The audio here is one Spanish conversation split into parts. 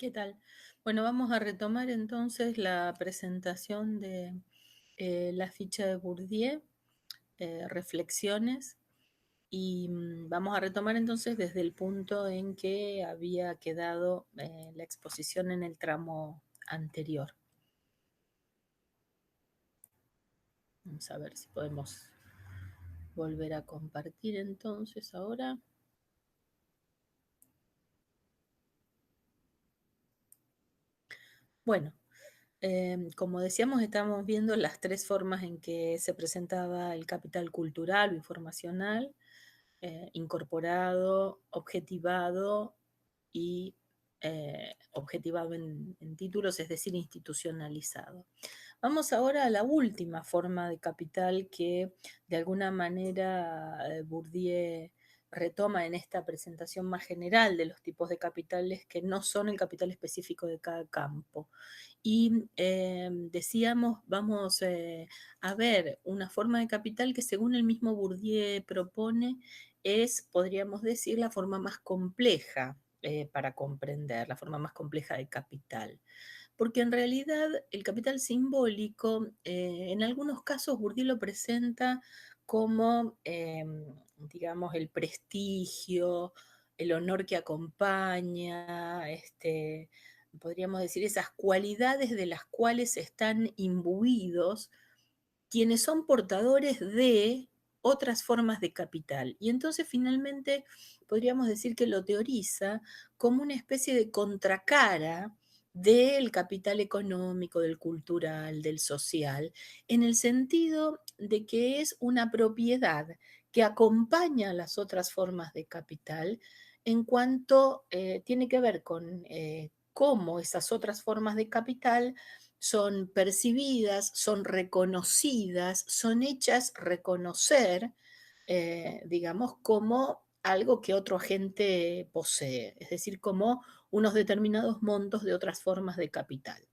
¿Qué tal? Bueno, vamos a retomar entonces la presentación de la ficha de Bourdieu, reflexiones, y vamos a retomar entonces desde el punto en que había quedado la exposición en el tramo anterior. Vamos a ver si podemos volver a compartir entonces ahora. Bueno, como decíamos, estamos viendo las tres formas en que se presentaba el capital cultural o informacional, incorporado, objetivado y objetivado en títulos, es decir, institucionalizado. Vamos ahora a la última forma de capital que de alguna manera Bourdieu retoma en esta presentación más general de los tipos de capitales que no son el capital específico de cada campo. Y decíamos, vamos a ver una forma de capital que según el mismo Bourdieu propone es, podríamos decir, la forma más compleja para comprender, la forma más compleja de capital. Porque en realidad el capital simbólico, en algunos casos Bourdieu lo presenta como, digamos, el prestigio, el honor que acompaña, podríamos decir, esas cualidades de las cuales están imbuidos quienes son portadores de otras formas de capital. Y entonces finalmente podríamos decir que lo teoriza como una especie de contracara del capital económico, del cultural, del social, en el sentido de que es una propiedad que acompaña a las otras formas de capital en cuanto tiene que ver con cómo esas otras formas de capital son percibidas, son reconocidas, son hechas reconocer, digamos, como algo que otro agente posee, es decir, como unos determinados montos de otras formas de capital.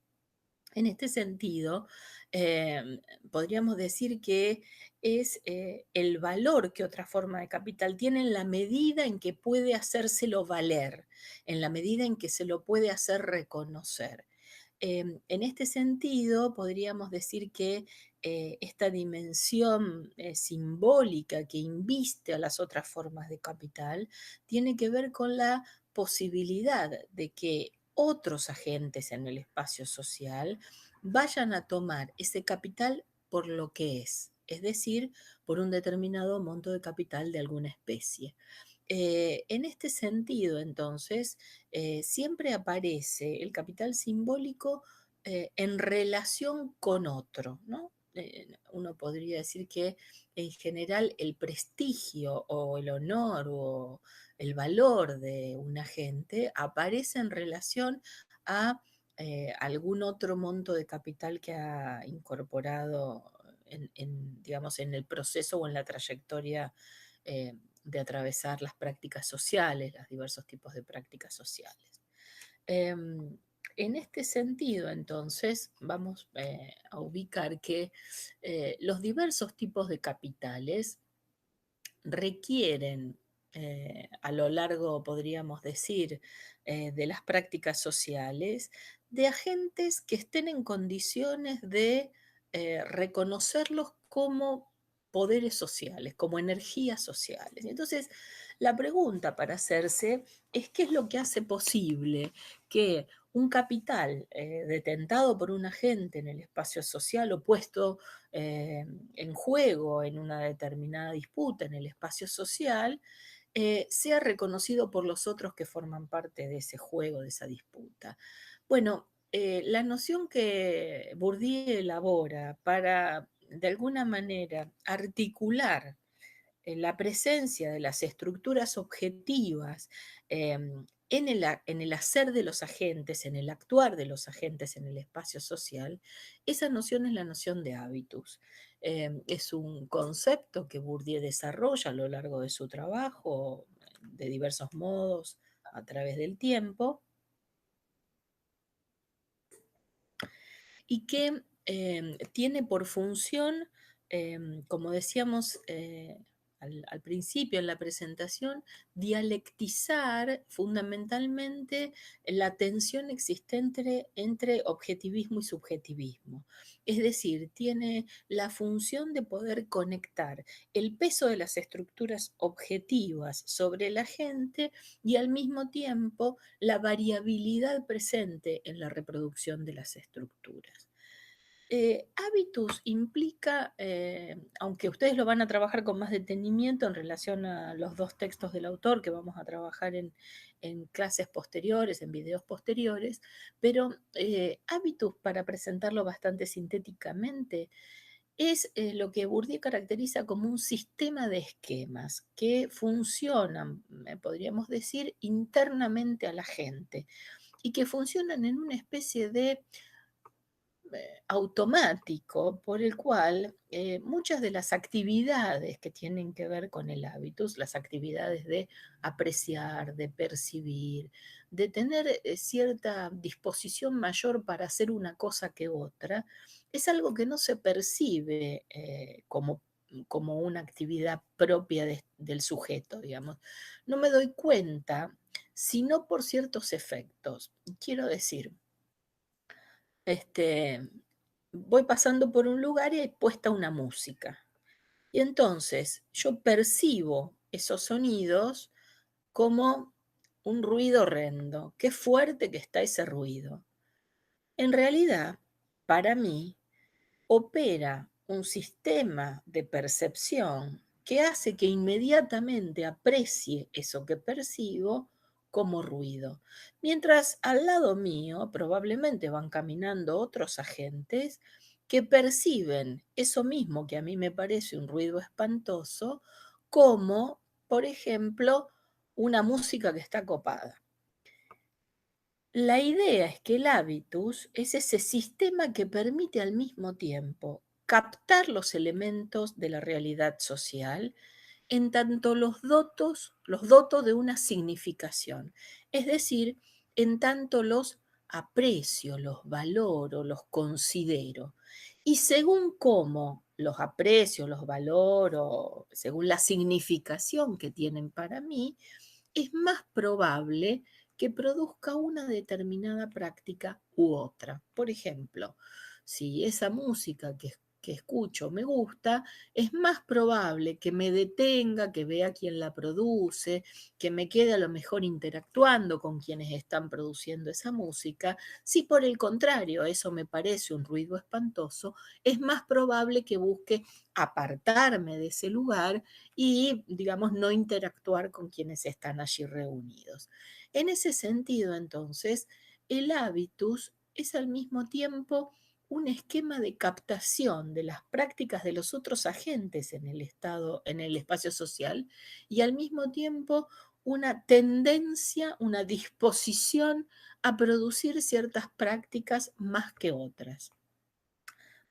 En este sentido, eh, podríamos decir que es el valor que otra forma de capital tiene en la medida en que puede hacérselo valer, en la medida en que se lo puede hacer reconocer. En este sentido, podríamos decir que esta dimensión simbólica que inviste a las otras formas de capital tiene que ver con la posibilidad de que otros agentes en el espacio social vayan a tomar ese capital por lo que es decir, por un determinado monto de capital de alguna especie. En este sentido, entonces, siempre aparece el capital simbólico en relación con otro, ¿no? Uno podría decir que en general el prestigio o el honor o el valor de un agente aparece en relación a algún otro monto de capital que ha incorporado digamos, en el proceso o en la trayectoria de atravesar las prácticas sociales, los diversos tipos de prácticas sociales. En este sentido, entonces, vamos a ubicar que los diversos tipos de capitales requieren a lo largo, podríamos decir, de las prácticas sociales, de agentes que estén en condiciones de reconocerlos como poderes sociales, como energías sociales. Entonces, la pregunta para hacerse es qué es lo que hace posible que un capital detentado por un agente en el espacio social o puesto en juego en una determinada disputa en el espacio social, sea reconocido por los otros que forman parte de ese juego, de esa disputa. Bueno, la noción que Bourdieu elabora para, de alguna manera, articular la presencia de las estructuras objetivas en el hacer de los agentes, en el actuar de los agentes en el espacio social, esa noción es la noción de hábitus. Es un concepto que Bourdieu desarrolla a lo largo de su trabajo de diversos modos a través del tiempo y que tiene por función, como decíamos, al principio en la presentación, dialectizar fundamentalmente la tensión existente entre objetivismo y subjetivismo. Es decir, tiene la función de poder conectar el peso de las estructuras objetivas sobre la gente y al mismo tiempo la variabilidad presente en la reproducción de las estructuras. Habitus implica, aunque ustedes lo van a trabajar con más detenimiento en relación a los dos textos del autor que vamos a trabajar en clases posteriores, en videos posteriores, pero habitus, para presentarlo bastante sintéticamente, es lo que Bourdieu caracteriza como un sistema de esquemas que funcionan, podríamos decir, internamente a la gente y que funcionan en una especie de automático por el cual muchas de las actividades que tienen que ver con el hábitus, las actividades de apreciar, de percibir, de tener cierta disposición mayor para hacer una cosa que otra, es algo que no se percibe como una actividad propia del sujeto, digamos. No me doy cuenta, sino por ciertos efectos. Quiero decir, este, voy pasando por un lugar y hay puesta una música. Y entonces yo percibo esos sonidos como un ruido horrendo. Qué fuerte que está ese ruido. En realidad, para mí, opera un sistema de percepción que hace que inmediatamente aprecie eso que percibo como ruido. Mientras al lado mío probablemente van caminando otros agentes que perciben eso mismo que a mí me parece un ruido espantoso como, por ejemplo, una música que está copada. La idea es que el hábitus es ese sistema que permite al mismo tiempo captar los elementos de la realidad social en tanto los doto de una significación, es decir, en tanto los aprecio, los valoro, los considero. Y según cómo los aprecio, los valoro, según la significación que tienen para mí, es más probable que produzca una determinada práctica u otra. Por ejemplo, si esa música que escucho me gusta, es más probable que me detenga, que vea quién la produce, que me quede a lo mejor interactuando con quienes están produciendo esa música. Si por el contrario eso me parece un ruido espantoso, es más probable que busque apartarme de ese lugar y, digamos, no interactuar con quienes están allí reunidos. En ese sentido, entonces, el hábitus es al mismo tiempo un esquema de captación de las prácticas de los otros agentes en el estado, en el espacio social, y al mismo tiempo una tendencia, una disposición a producir ciertas prácticas más que otras.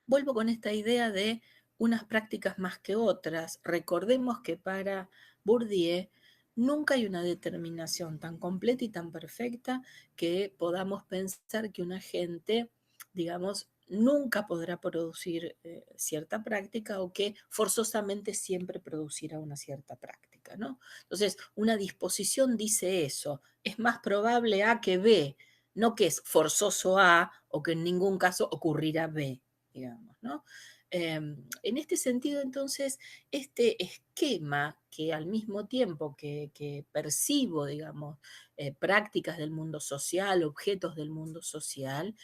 Vuelvo con esta idea de unas prácticas más que otras. Recordemos que para Bourdieu nunca hay una determinación tan completa y tan perfecta que podamos pensar que un agente, digamos, nunca podrá producir cierta práctica o que forzosamente siempre producirá una cierta práctica, ¿no? Entonces, una disposición dice eso, es más probable A que B, no que es forzoso A o que en ningún caso ocurrirá B, digamos, ¿no? En este sentido, entonces, este esquema que al mismo tiempo que percibo, digamos, prácticas del mundo social, objetos del mundo social,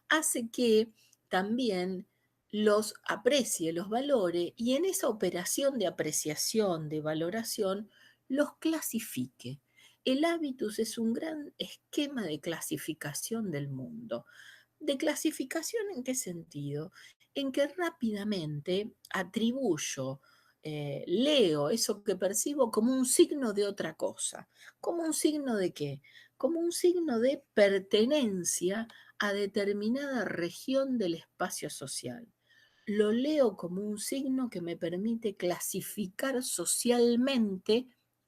hace que también los aprecie, los valore y en esa operación de apreciación, de valoración, los clasifique. El hábitus es un gran esquema de clasificación del mundo. ¿De clasificación en qué sentido? En que rápidamente atribuyo, leo eso que percibo como un signo de otra cosa. ¿Como un signo de qué? Como un signo de pertenencia a determinada región del espacio social. Lo leo como un signo que me permite clasificar socialmente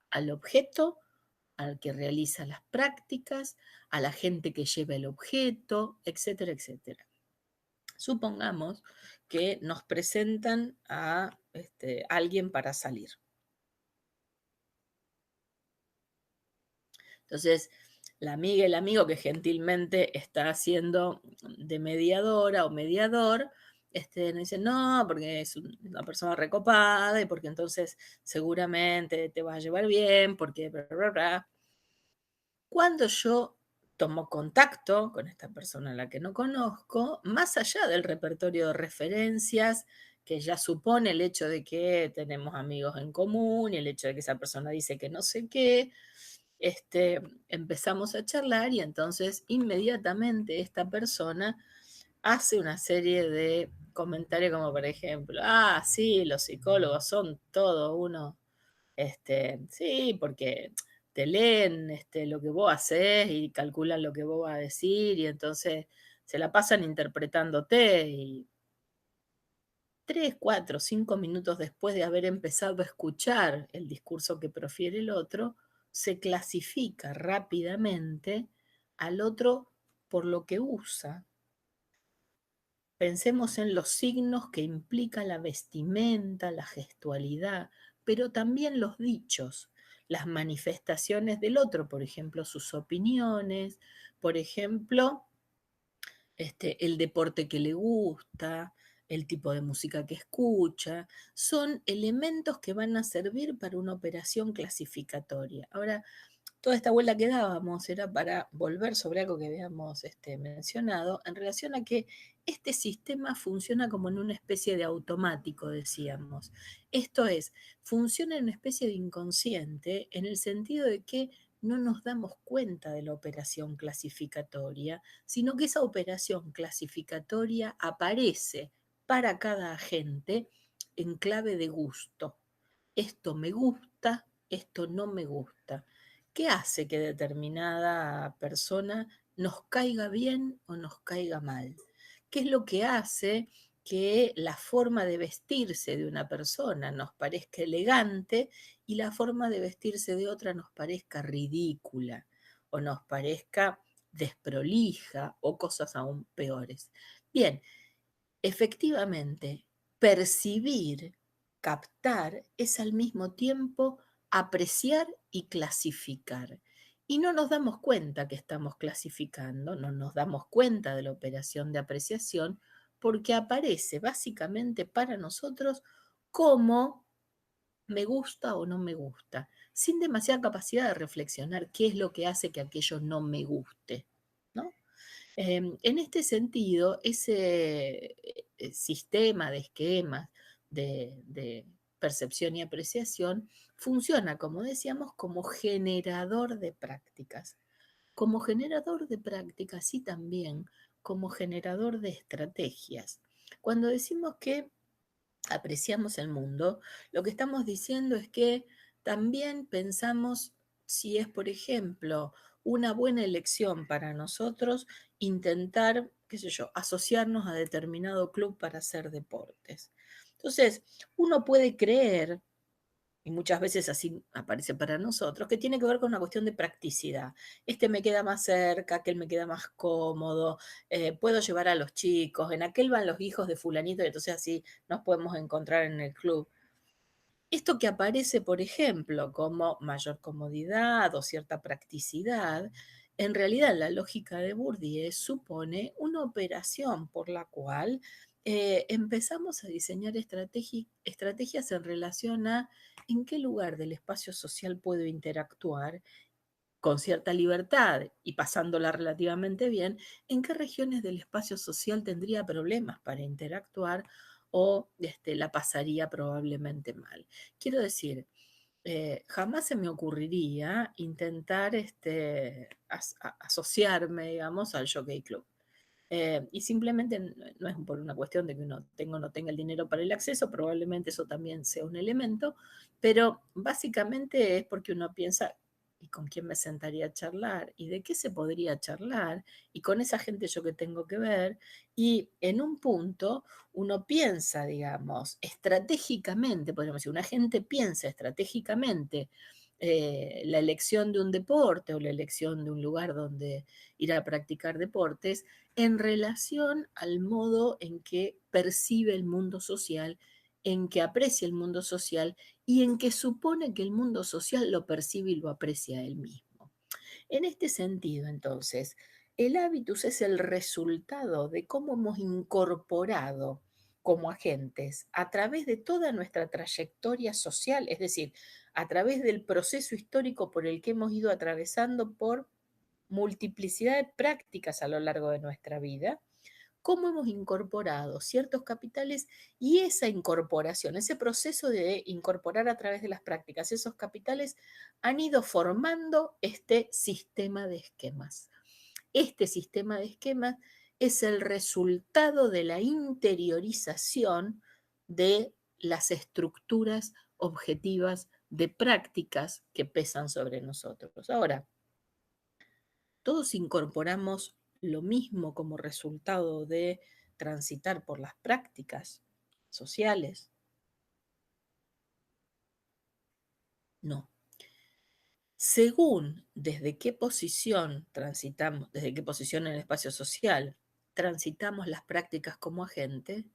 al objeto, al que realiza las prácticas, a la gente que lleva el objeto, etcétera, etcétera. Supongamos que nos presentan a alguien para salir. Entonces, la amiga y el amigo que gentilmente está haciendo de mediadora o mediador, nos dicen, no, porque es una persona recopada y porque entonces seguramente te va a llevar bien, porque bla, bla, bla. Cuando yo tomo contacto con esta persona a la que no conozco, más allá del repertorio de referencias que ya supone el hecho de que tenemos amigos en común y el hecho de que esa persona dice que no sé qué, empezamos a charlar y entonces inmediatamente esta persona hace una serie de comentarios como por ejemplo, ah, sí, los psicólogos son todo uno, sí, porque te leen lo que vos haces y calculan lo que vos vas a decir y entonces se la pasan interpretándote y 3, 4, 5 minutos después de haber empezado a escuchar el discurso que profiere el otro, se clasifica rápidamente al otro por lo que usa. Pensemos en los signos que implica la vestimenta, la gestualidad, pero también los dichos, las manifestaciones del otro, por ejemplo, sus opiniones, por ejemplo, el deporte que le gusta, el tipo de música que escucha, son elementos que van a servir para una operación clasificatoria. Ahora, toda esta vuelta que dábamos era para volver sobre algo que habíamos mencionado en relación a que este sistema funciona como en una especie de automático, decíamos. Esto es, funciona en una especie de inconsciente en el sentido de que no nos damos cuenta de la operación clasificatoria, sino que esa operación clasificatoria aparece para cada agente en clave de gusto. Esto me gusta, esto no me gusta. ¿Qué hace que determinada persona nos caiga bien o nos caiga mal? ¿Qué es lo que hace que la forma de vestirse de una persona nos parezca elegante y la forma de vestirse de otra nos parezca ridícula o nos parezca desprolija o cosas aún peores? Bien, efectivamente, percibir, captar, es al mismo tiempo apreciar y clasificar. Y no nos damos cuenta que estamos clasificando, no nos damos cuenta de la operación de apreciación, porque aparece básicamente para nosotros como me gusta o no me gusta, sin demasiada capacidad de reflexionar qué es lo que hace que aquello no me guste, ¿no? En este sentido, ese sistema de esquemas de percepción y apreciación funciona, como decíamos, como generador de prácticas. Como generador de prácticas y también como generador de estrategias. Cuando decimos que apreciamos el mundo, lo que estamos diciendo es que también pensamos si es, por ejemplo, una buena elección para nosotros intentar, qué sé yo, asociarnos a determinado club para hacer deportes. Entonces, uno puede creer, y muchas veces así aparece para nosotros, que tiene que ver con una cuestión de practicidad. Este me queda más cerca, aquel me queda más cómodo, puedo llevar a los chicos, en aquel van los hijos de fulanito y entonces así nos podemos encontrar en el club. Esto que aparece, por ejemplo, como mayor comodidad o cierta practicidad, en realidad la lógica de Bourdieu supone una operación por la cual empezamos a diseñar estrategias en relación a en qué lugar del espacio social puedo interactuar con cierta libertad y pasándola relativamente bien, en qué regiones del espacio social tendría problemas para interactuar o la pasaría probablemente mal. Quiero decir, jamás se me ocurriría intentar asociarme, digamos, al Jockey Club. Y simplemente no es por una cuestión de que uno tenga o no tenga el dinero para el acceso, probablemente eso también sea un elemento, pero básicamente es porque uno piensa, ¿y con quién me sentaría a charlar? ¿Y de qué se podría charlar? ¿Y con esa gente yo qué tengo que ver? Y en un punto uno piensa, digamos, estratégicamente, podríamos decir, una gente piensa estratégicamente la elección de un deporte o la elección de un lugar donde ir a practicar deportes en relación al modo en que percibe el mundo social, en que aprecia el mundo social y en que supone que el mundo social lo percibe y lo aprecia él mismo. En este sentido, entonces, el hábitus es el resultado de cómo hemos incorporado como agentes a través de toda nuestra trayectoria social, es decir, a través del proceso histórico por el que hemos ido atravesando por multiplicidad de prácticas a lo largo de nuestra vida, cómo hemos incorporado ciertos capitales y esa incorporación, ese proceso de incorporar a través de las prácticas esos capitales han ido formando este sistema de esquemas. Este sistema de esquemas es el resultado de la interiorización de las estructuras objetivas de prácticas que pesan sobre nosotros. Ahora, todos incorporamos lo mismo como resultado de transitar por las prácticas sociales. No. Según desde qué posición transitamos, desde qué posición en el espacio social transitamos las prácticas como agente,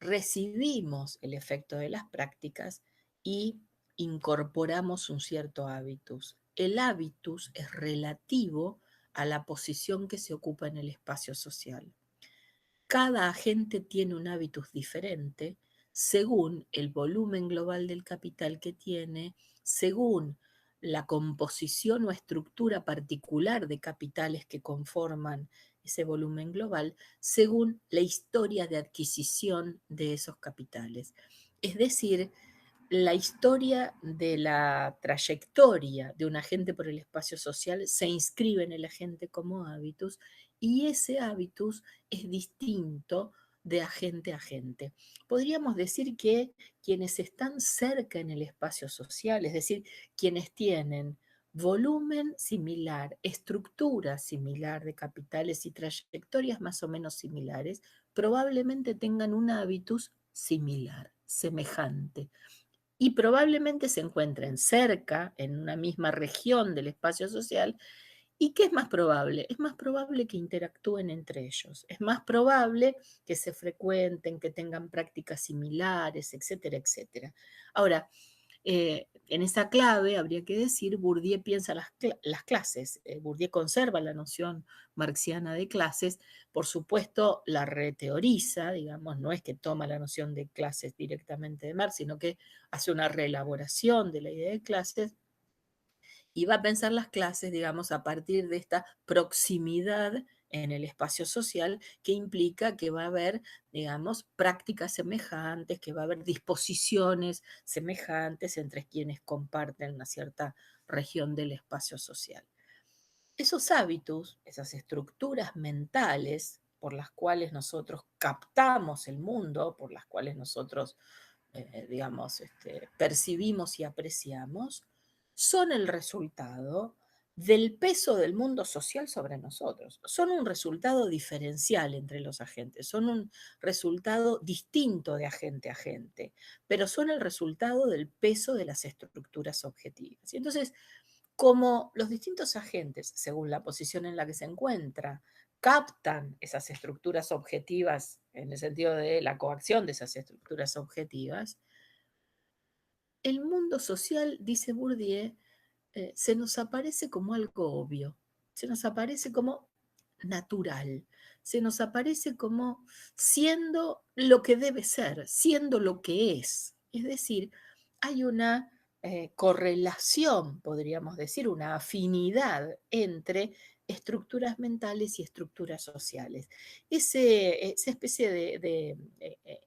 recibimos el efecto de las prácticas y incorporamos un cierto hábitus. El hábitus es relativo a la posición que se ocupa en el espacio social. Cada agente tiene un hábitus diferente según el volumen global del capital que tiene, según la composición o estructura particular de capitales que conforman ese volumen global, según la historia de adquisición de esos capitales. Es decir, la historia de la trayectoria de un agente por el espacio social se inscribe en el agente como hábitus y ese hábitus es distinto de agente a agente. Podríamos decir que quienes están cerca en el espacio social, es decir, quienes tienen volumen similar, estructura similar de capitales y trayectorias más o menos similares, probablemente tengan un hábitus similar, semejante y probablemente se encuentren cerca, en una misma región del espacio social. ¿Y qué es más probable? Es más probable que interactúen entre ellos, es más probable que se frecuenten, que tengan prácticas similares, etcétera, etcétera. Ahora, en esa clave habría que decir, Bourdieu piensa las clases, Bourdieu conserva la noción marxiana de clases, por supuesto la reteoriza, digamos, no es que toma la noción de clases directamente de Marx, sino que hace una reelaboración de la idea de clases y va a pensar las clases, digamos, a partir de esta proximidad en el espacio social que implica que va a haber, digamos, prácticas semejantes, que va a haber disposiciones semejantes entre quienes comparten una cierta región del espacio social. Esos hábitos, esas estructuras mentales por las cuales nosotros captamos el mundo, por las cuales nosotros digamos, percibimos y apreciamos, son el resultado del peso del mundo social sobre nosotros. Son un resultado diferencial entre los agentes, son un resultado distinto de agente a agente, pero son el resultado del peso de las estructuras objetivas. Y entonces, como los distintos agentes, según la posición en la que se encuentra, captan esas estructuras objetivas en el sentido de la coacción de esas estructuras objetivas, el mundo social, dice Bourdieu, se nos aparece como algo obvio, se nos aparece como natural, se nos aparece como siendo lo que debe ser, siendo lo que es. Es decir, hay una correlación, podríamos decir, una afinidad entre estructuras mentales y estructuras sociales. Esa especie de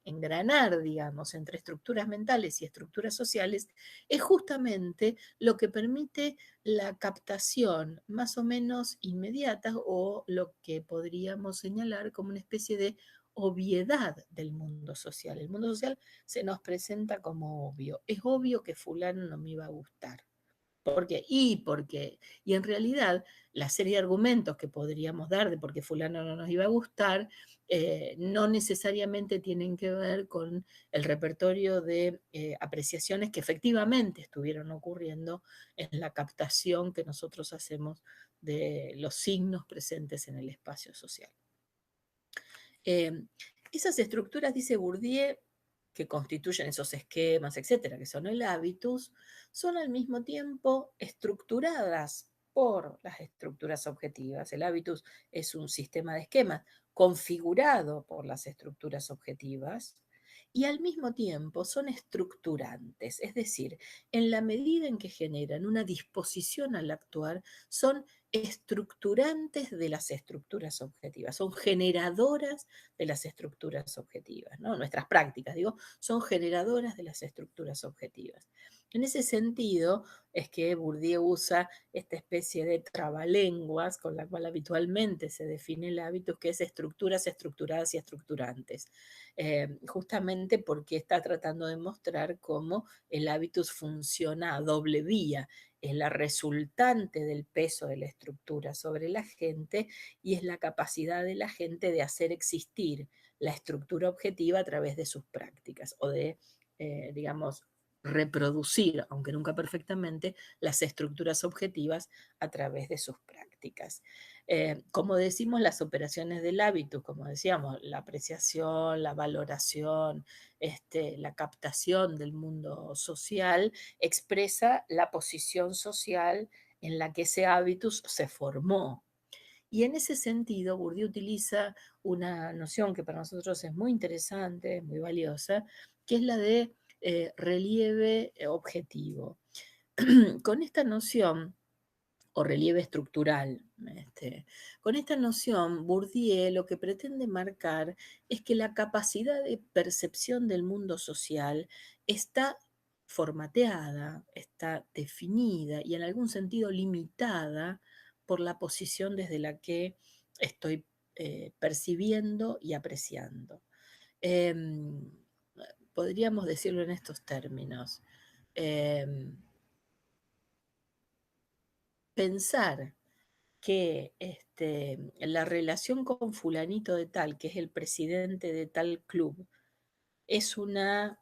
engranar, digamos, entre estructuras mentales y estructuras sociales es justamente lo que permite la captación más o menos inmediata o lo que podríamos señalar como una especie de obviedad del mundo social. El mundo social se nos presenta como obvio. Es obvio que fulano no me iba a gustar. ¿Por qué? Y en realidad la serie de argumentos que podríamos dar de por qué fulano no nos iba a gustar no necesariamente tienen que ver con el repertorio de apreciaciones que efectivamente estuvieron ocurriendo en la captación que nosotros hacemos de los signos presentes en el espacio social. Eh, esas estructuras, dice Bourdieu, que constituyen esos esquemas, etcétera, que son el hábitus, son al mismo tiempo estructuradas por las estructuras objetivas. El hábitus es un sistema de esquemas configurado por las estructuras objetivas y al mismo tiempo son estructurantes, es decir, en la medida en que generan una disposición al actuar, son estructurantes de las estructuras objetivas, son generadoras de las estructuras objetivas, ¿no? Nuestras prácticas, digo, son generadoras de las estructuras objetivas. En ese sentido es que Bourdieu usa esta especie de trabalenguas con la cual habitualmente se define el hábito, que es estructuras estructuradas y estructurantes, justamente porque está tratando de mostrar cómo el hábitus funciona a doble vía, es la resultante del peso de la estructura sobre la gente y es la capacidad de la gente de hacer existir la estructura objetiva a través de sus prácticas o de, digamos, reproducir, aunque nunca perfectamente, las estructuras objetivas a través de sus prácticas. Como decimos, las operaciones del hábito, como decíamos, la apreciación, la valoración, la captación del mundo social, expresa la posición social en la que ese hábitus se formó. Y en ese sentido, Bourdieu utiliza una noción que para nosotros es muy interesante, muy valiosa, que es la de relieve objetivo. Con esta noción, o relieve estructural, con esta noción, Bourdieu lo que pretende marcar es que la capacidad de percepción del mundo social está formateada, está definida y en algún sentido limitada por la posición desde la que estoy percibiendo y apreciando. Em, Podríamos decirlo en estos términos. Em, Pensar que la relación con fulanito de tal, que es el presidente de tal club, es una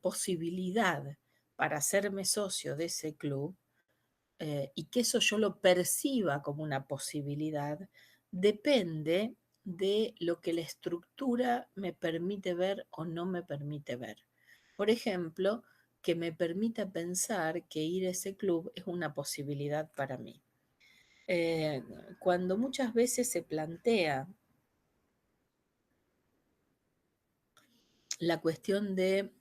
posibilidad para hacerme socio de ese club, y que eso yo lo perciba como una posibilidad, depende de lo que la estructura me permite ver o no me permite ver. Por ejemplo, que me permita pensar que ir a ese club es una posibilidad para mí. Eh, Cuando muchas veces se plantea la cuestión de,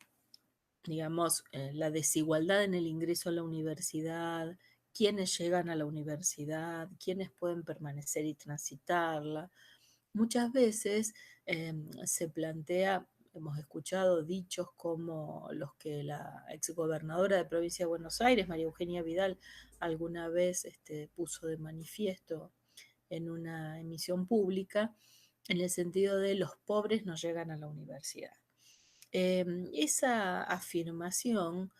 digamos, la desigualdad en el ingreso a la universidad, quiénes llegan a la universidad, quiénes pueden permanecer y transitarla. Muchas veces se plantea, hemos escuchado dichos como los que la exgobernadora de provincia de Buenos Aires, María Eugenia Vidal, alguna vez puso de manifiesto en una emisión pública, en el sentido de los pobres no llegan a la universidad. Esa afirmación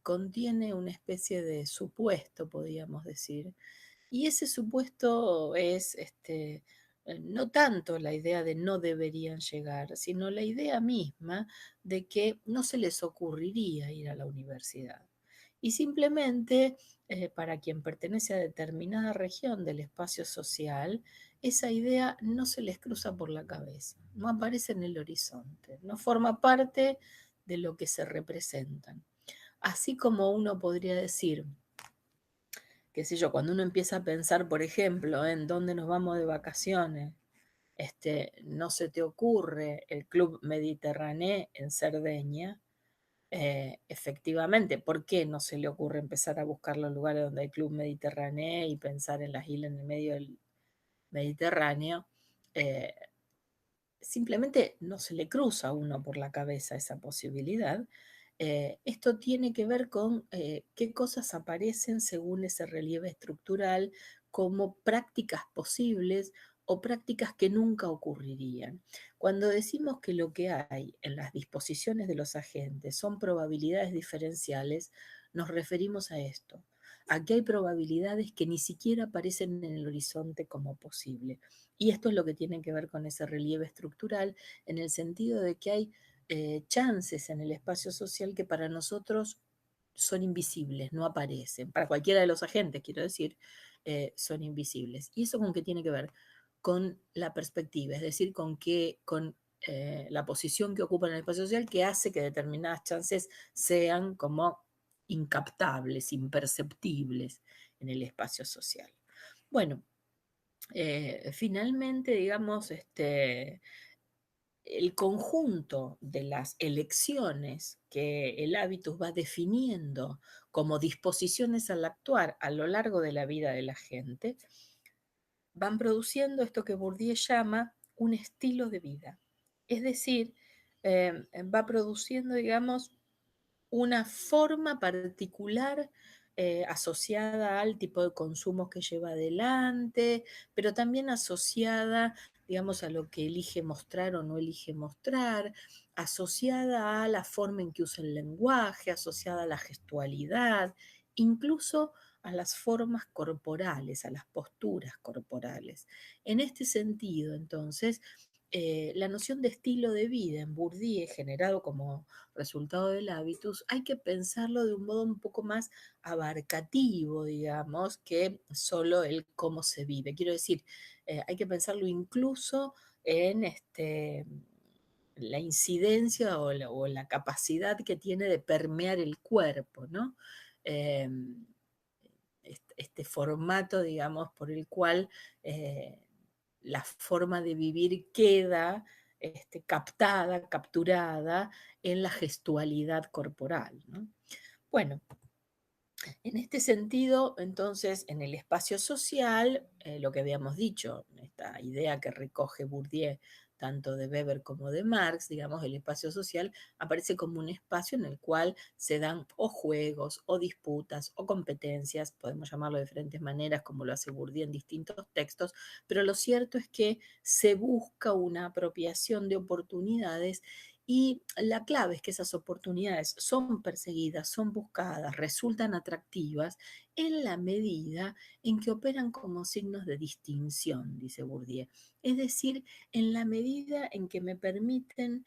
contiene una especie de supuesto, podríamos decir, y ese supuesto es no tanto la idea de no deberían llegar, sino la idea misma de que no se les ocurriría ir a la universidad. Y simplemente para quien pertenece a determinada región del espacio social, esa idea no se les cruza por la cabeza, no aparece en el horizonte, no forma parte de lo que se representan. Así como uno podría decir, qué sé yo, cuando uno empieza a pensar, por ejemplo, en dónde nos vamos de vacaciones, no se te ocurre el Club Mediterráneo en Cerdeña, efectivamente, ¿por qué no se le ocurre empezar a buscar los lugares donde hay Club Mediterráneo y pensar en las islas en el medio del Mediterráneo? Eh, Simplemente no se le cruza a uno por la cabeza esa posibilidad. Esto tiene que ver con qué cosas aparecen según ese relieve estructural como prácticas posibles o prácticas que nunca ocurrirían. Cuando decimos que lo que hay en las disposiciones de los agentes son probabilidades diferenciales, nos referimos a esto. Aquí hay probabilidades que ni siquiera aparecen en el horizonte como posible. Y esto es lo que tiene que ver con ese relieve estructural, en el sentido de que hay chances en el espacio social que para nosotros son invisibles, no aparecen. Para cualquiera de los agentes, quiero decir, son invisibles. ¿Y eso con qué tiene que ver? Con la perspectiva, es decir, con la posición que ocupan en el espacio social que hace que determinadas chances sean como incaptables, imperceptibles. en el espacio social. Bueno, finalmente, digamos, el conjunto de las elecciones que el hábitus va definiendo como disposiciones al actuar a lo largo de la vida de la gente, van produciendo esto que Bourdieu llama un estilo de vida. Es decir, va produciendo, digamos, una forma particular asociada al tipo de consumo que lleva adelante, pero también asociada, digamos, a lo que elige mostrar o no elige mostrar, asociada a la forma en que usa el lenguaje, asociada a la gestualidad, incluso a las formas corporales, a las posturas corporales. En este sentido, entonces, la noción de estilo de vida en Bourdieu, generado como resultado del hábitus, hay que pensarlo de un modo un poco más abarcativo, digamos, que solo el cómo se vive. Quiero decir, hay que pensarlo incluso en la incidencia o la capacidad que tiene de permear el cuerpo, ¿no? Eh, este formato, digamos, por el cual la forma de vivir queda captada, capturada en la gestualidad corporal, ¿no? Bueno, en este sentido, entonces, en el espacio social, lo que habíamos dicho, esta idea que recoge Bourdieu tanto de Weber como de Marx, digamos, el espacio social aparece como un espacio en el cual se dan o juegos, o disputas, o competencias, podemos llamarlo de diferentes maneras, como lo hace Bourdieu en distintos textos, pero lo cierto es que se busca una apropiación de oportunidades y la clave es que esas oportunidades son perseguidas, son buscadas, resultan atractivas en la medida en que operan como signos de distinción, dice Bourdieu. Es decir, en la medida en que me permiten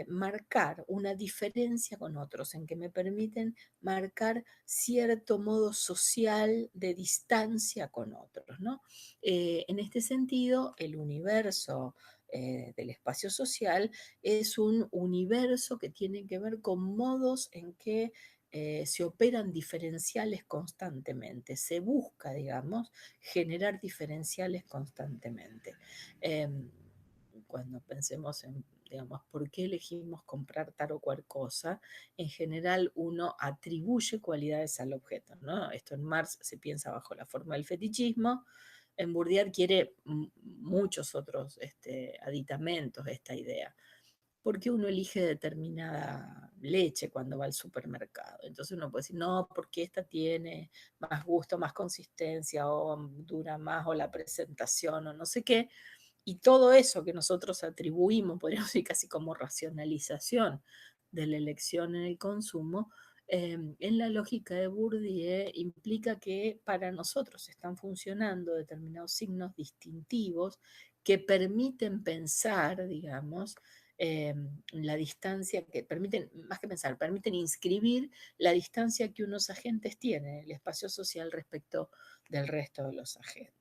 marcar una diferencia con otros, en que me permiten marcar cierto modo social de distancia con otros, ¿no? En este sentido, el universo del espacio social es un universo que tiene que ver con modos en que se operan diferenciales constantemente. Se busca, digamos, generar diferenciales constantemente. Eh, Cuando pensemos en, digamos, por qué elegimos comprar tal o cual cosa, en general uno atribuye cualidades al objeto, ¿no? Esto en Marx se piensa bajo la forma del fetichismo, en Bourdieu quiere muchos otros aditamentos esta idea. ¿Por qué uno elige determinada leche cuando va al supermercado? Entonces uno puede decir, no, porque esta tiene más gusto, más consistencia, o dura más, o la presentación, o no sé qué. Y todo eso que nosotros atribuimos, podríamos decir casi como racionalización de la elección en el consumo, en la lógica de Bourdieu implica que para nosotros están funcionando determinados signos distintivos que permiten pensar, digamos, la distancia que permiten, más que pensar, permiten inscribir la distancia que unos agentes tienen en el espacio social respecto del resto de los agentes.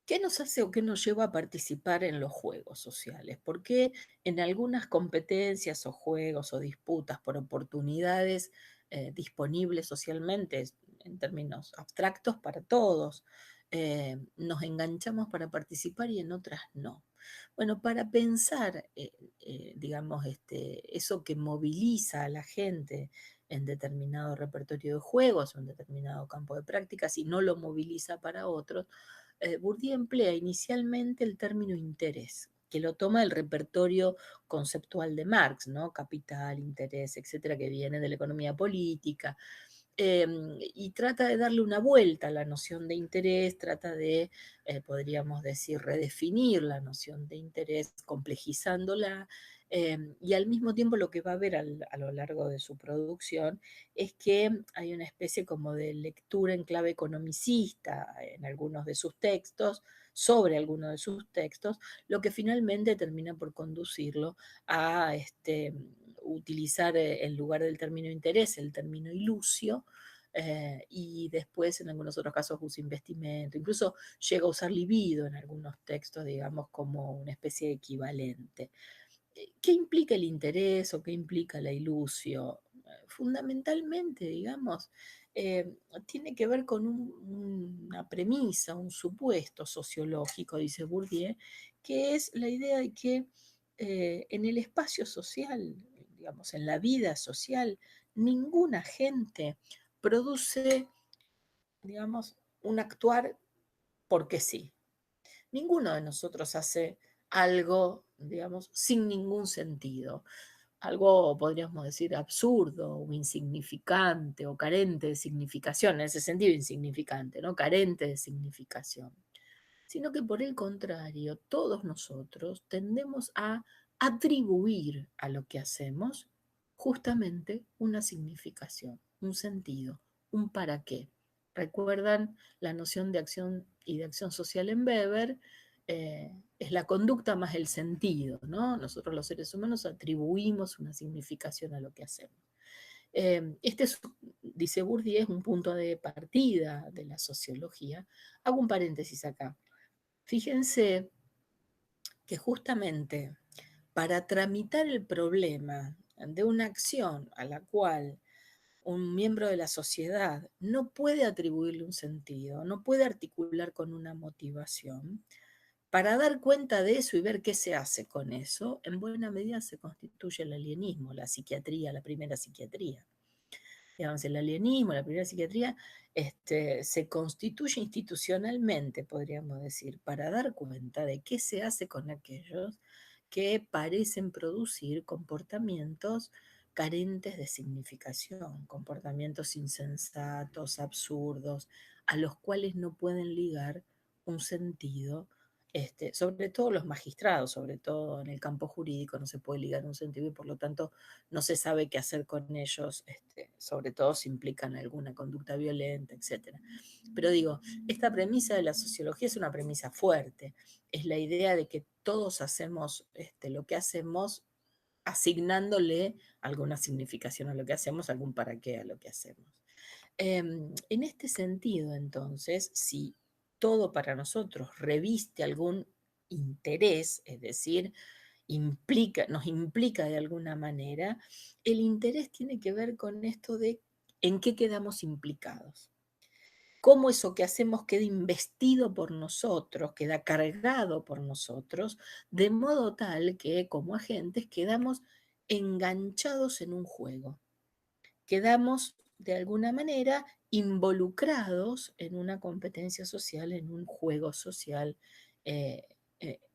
¿Qué nos hace o qué nos lleva a participar en los juegos sociales? ¿Por qué en algunas competencias o juegos o disputas por oportunidades disponibles socialmente, en términos abstractos para todos, nos enganchamos para participar y en otras no? Bueno, para pensar, digamos, eso que moviliza a la gente en determinado repertorio de juegos o en determinado campo de prácticas y no lo moviliza para otros, Bourdieu emplea inicialmente el término interés, que lo toma del repertorio conceptual de Marx, ¿no? Capital, interés, etcétera, que viene de la economía política. Y trata de darle una vuelta a la noción de interés, trata de, podríamos decir, redefinir la noción de interés, complejizándola, y al mismo tiempo lo que va a ver a lo largo de su producción es que hay una especie como de lectura en clave economicista en algunos de sus textos, sobre algunos de sus textos, lo que finalmente termina por conducirlo a utilizar en lugar del término interés el término ilusio, y después en algunos otros casos usa investimento, incluso llega a usar libido en algunos textos, digamos, como una especie de equivalente. ¿Qué implica el interés o qué implica la ilusio? fundamentalmente, digamos, tiene que ver con una premisa, un supuesto sociológico, dice Bourdieu, que es la idea de que en el espacio social, digamos, en la vida social, ninguna gente produce, digamos, un actuar porque sí. Ninguno de nosotros hace algo, digamos, sin ningún sentido. Algo, podríamos decir, absurdo o insignificante o carente de significación, en ese sentido insignificante, ¿no? Carente de significación. Sino que por el contrario, todos nosotros tendemos a atribuir a lo que hacemos justamente una significación, un sentido, un para qué. ¿Recuerdan la noción de acción y de acción social en Weber? Es la conducta más el sentido, ¿no? Nosotros los seres humanos atribuimos una significación a lo que hacemos. Este es, dice Bourdieu, es un punto de partida de la sociología. Hago un paréntesis acá. Fíjense que justamente para tramitar el problema de una acción a la cual un miembro de la sociedad no puede atribuirle un sentido, no puede articular con una motivación, para dar cuenta de eso y ver qué se hace con eso, en buena medida se constituye el alienismo, la psiquiatría, la primera psiquiatría. Digamos, el alienismo, la primera psiquiatría, se constituye institucionalmente, podríamos decir, para dar cuenta de qué se hace con aquellos que parecen producir comportamientos carentes de significación, comportamientos insensatos, absurdos, a los cuales no pueden ligar un sentido. Sobre todo los magistrados, sobre todo en el campo jurídico, no se puede ligar un sentido y por lo tanto no se sabe qué hacer con ellos, sobre todo si implican alguna conducta violenta, etc. Pero digo, esta premisa de la sociología es una premisa fuerte, es la idea de que todos hacemos lo que hacemos asignándole alguna significación a lo que hacemos, algún para qué a lo que hacemos. En este sentido, entonces, si todo para nosotros reviste algún interés, es decir, nos implica de alguna manera, el interés tiene que ver con esto de en qué quedamos implicados. Cómo eso que hacemos queda investido por nosotros, queda cargado por nosotros, de modo tal que como agentes quedamos enganchados en un juego, quedamos de alguna manera involucrados en una competencia social, en un juego social,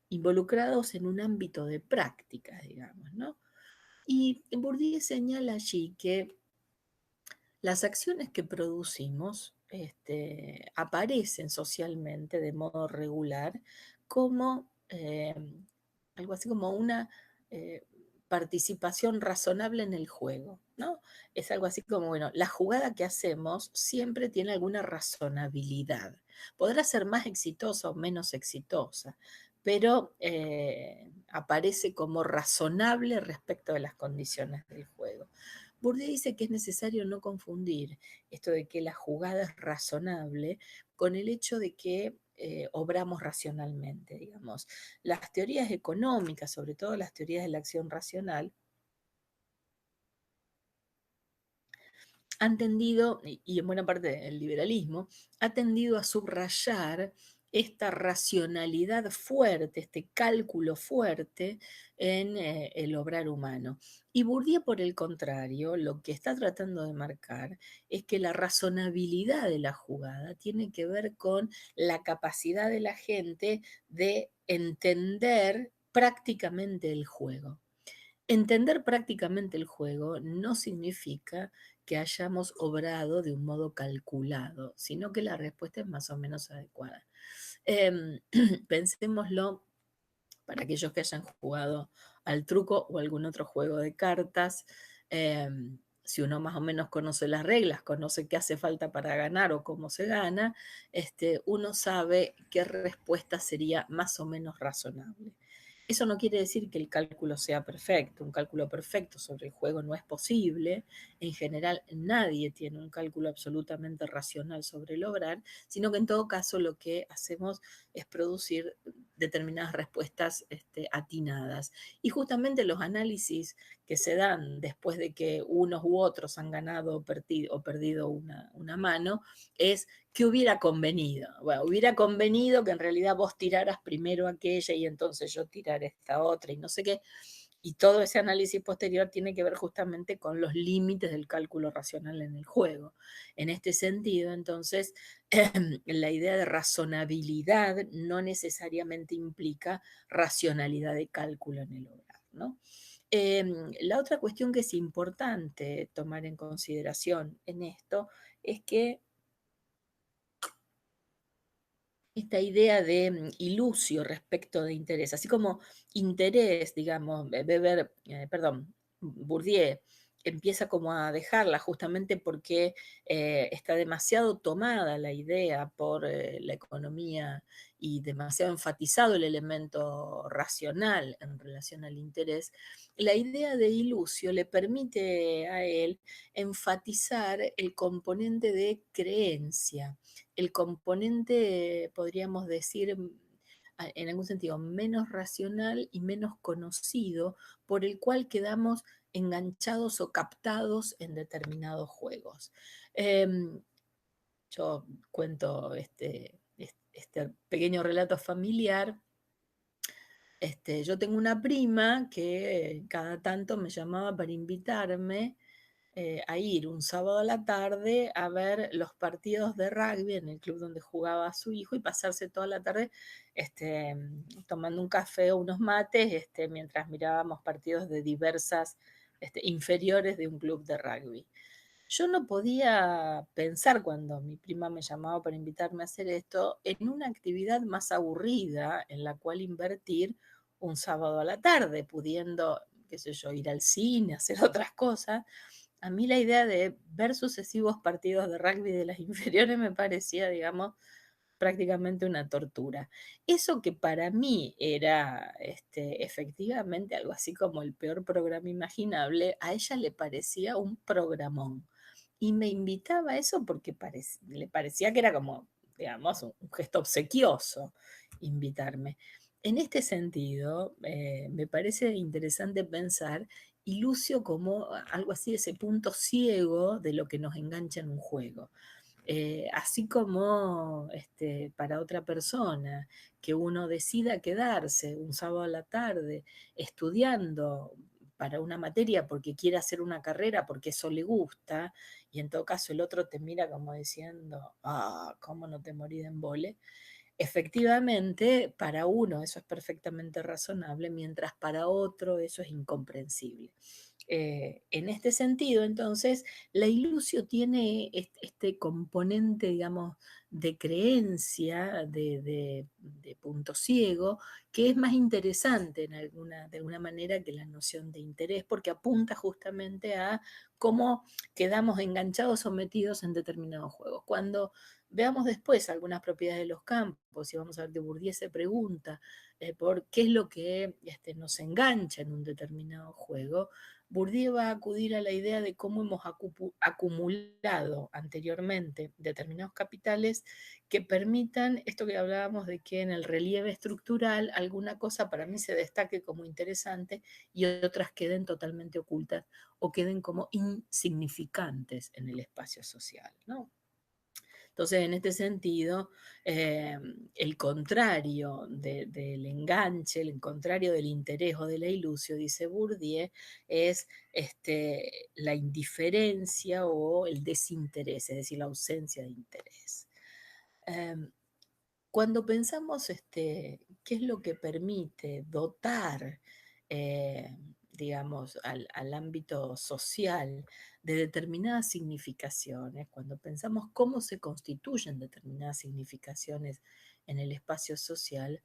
involucrados en un ámbito de prácticas, digamos, ¿no? Y Bourdieu señala allí que las acciones que producimos aparecen socialmente de modo regular como algo así como una eh, participación razonable en el juego, ¿no? Es algo así como, bueno, la jugada que hacemos siempre tiene alguna razonabilidad. Podrá ser más exitosa o menos exitosa, pero aparece como razonable respecto de las condiciones del juego. Bourdieu dice que es necesario no confundir esto de que la jugada es razonable con el hecho de que obramos racionalmente, digamos. Las teorías económicas, sobre todo las teorías de la acción racional, han tendido, y en buena parte el liberalismo, ha tendido a subrayar esta racionalidad fuerte, este cálculo fuerte en el obrar humano. Y Bourdieu, por el contrario, lo que está tratando de marcar es que la razonabilidad de la jugada tiene que ver con la capacidad de la gente de entender prácticamente el juego. Entender prácticamente el juego no significa que hayamos obrado de un modo calculado, sino que la respuesta es más o menos adecuada. Eh, Pensémoslo para aquellos que hayan jugado al truco o algún otro juego de cartas. eh, si uno más o menos conoce las reglas, conoce qué hace falta para ganar o cómo se gana, uno sabe qué respuesta sería más o menos razonable. Eso no quiere decir que el cálculo sea perfecto. Un cálculo perfecto sobre el juego no es posible. En general, nadie tiene un cálculo absolutamente racional sobre lograr, sino que en todo caso lo que hacemos es producir determinadas respuestas atinadas. Y justamente los análisis que se dan después de que unos u otros han ganado o perdido una mano es ¿qué hubiera convenido? Bueno, hubiera convenido que en realidad vos tiraras primero aquella y entonces yo tirar esta otra y no sé qué. Y todo ese análisis posterior tiene que ver justamente con los límites del cálculo racional en el juego. En este sentido, entonces, la idea de razonabilidad no necesariamente implica racionalidad de cálculo en el hogar, ¿no? La otra cuestión que es importante tomar en consideración en esto es que esta idea de ilusio respecto de interés, así como interés, digamos, Weber, perdón, Bourdieu empieza como a dejarla justamente porque está demasiado tomada la idea por la economía y demasiado enfatizado el elemento racional en relación al interés, la idea de ilusio le permite a él enfatizar el componente de creencia, el componente, podríamos decir, en algún sentido, menos racional y menos conocido, por el cual quedamos enganchados o captados en determinados juegos. Yo cuento este pequeño relato familiar. Yo tengo una prima que cada tanto me llamaba para invitarme a ir un sábado a la tarde a ver los partidos de rugby en el club donde jugaba su hijo y pasarse toda la tarde tomando un café o unos mates mientras mirábamos partidos de diversas inferiores de un club de rugby. Yo no podía pensar cuando mi prima me llamaba para invitarme a hacer esto en una actividad más aburrida en la cual invertir un sábado a la tarde, pudiendo, qué sé yo, ir al cine, hacer otras cosas. A mí la idea de ver sucesivos partidos de rugby de las inferiores me parecía, digamos, prácticamente una tortura. Eso que para mí era efectivamente algo así como el peor programa imaginable, a ella le parecía un programón. Y me invitaba a eso porque le parecía que era como, digamos, un gesto obsequioso invitarme. En este sentido, me parece interesante pensar Ilucio como algo así, ese punto ciego de lo que nos engancha en un juego. Así como para otra persona, que uno decida quedarse un sábado a la tarde estudiando para una materia porque quiere hacer una carrera, porque eso le gusta, y en todo caso el otro te mira como diciendo, ah, ¿cómo no te morí de embole? Efectivamente, para uno eso es perfectamente razonable, mientras para otro eso es incomprensible. En este sentido, entonces, la ilusio tiene este componente, digamos, de creencia, de punto ciego, que es más interesante de alguna manera que la noción de interés, porque apunta justamente a cómo quedamos enganchados, sometidos en determinados juegos. Cuando veamos después algunas propiedades de los campos, y vamos a ver que Bourdieu se pregunta por qué es lo que nos engancha en un determinado juego, Bourdieu va a acudir a la idea de cómo hemos acumulado anteriormente determinados capitales que permitan esto que hablábamos de que en el relieve estructural alguna cosa para mí se destaque como interesante y otras queden totalmente ocultas o queden como insignificantes en el espacio social, ¿no? Entonces, en este sentido, el contrario del enganche, el contrario del interés o de la ilusio, dice Bourdieu, es la indiferencia o el desinterés, es decir, la ausencia de interés. Cuando pensamos qué es lo que permite dotar, digamos, al ámbito social de determinadas significaciones, cuando pensamos cómo se constituyen determinadas significaciones en el espacio social,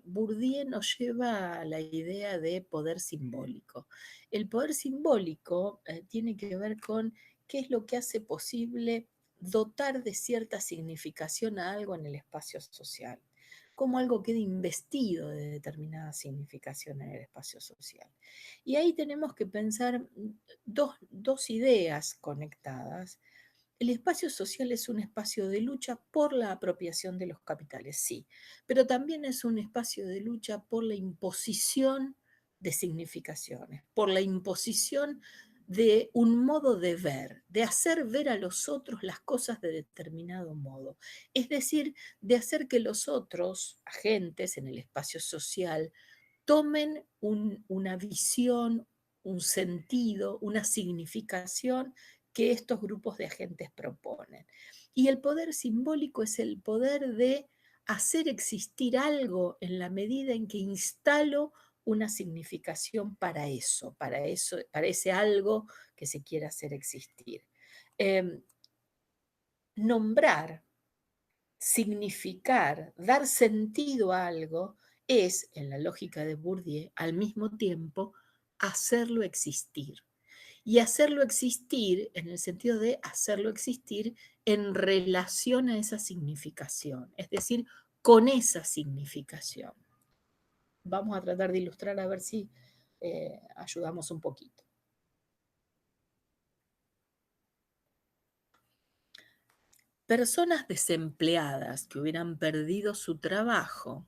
Bourdieu nos lleva a la idea de poder simbólico. El poder simbólico tiene que ver con qué es lo que hace posible dotar de cierta significación a algo en el espacio social. cómo algo queda investido de determinada significación en el espacio social. Y ahí tenemos que pensar dos ideas conectadas. El espacio social es un espacio de lucha por la apropiación de los capitales, sí, pero también es un espacio de lucha por la imposición de significaciones, por la imposición de un modo de ver, de hacer ver a los otros las cosas de determinado modo. Es decir, de hacer que los otros agentes en el espacio social tomen una visión, un sentido, una significación que estos grupos de agentes proponen. Y el poder simbólico es el poder de hacer existir algo en la medida en que instalo una significación para eso, para ese algo que se quiera hacer existir. Nombrar, significar, dar sentido a algo es, en la lógica de Bourdieu, al mismo tiempo hacerlo existir. Y hacerlo existir en el sentido de hacerlo existir en relación a esa significación, es decir, con esa significación. Vamos a tratar de ilustrar a ver si ayudamos un poquito. Personas desempleadas que hubieran perdido su trabajo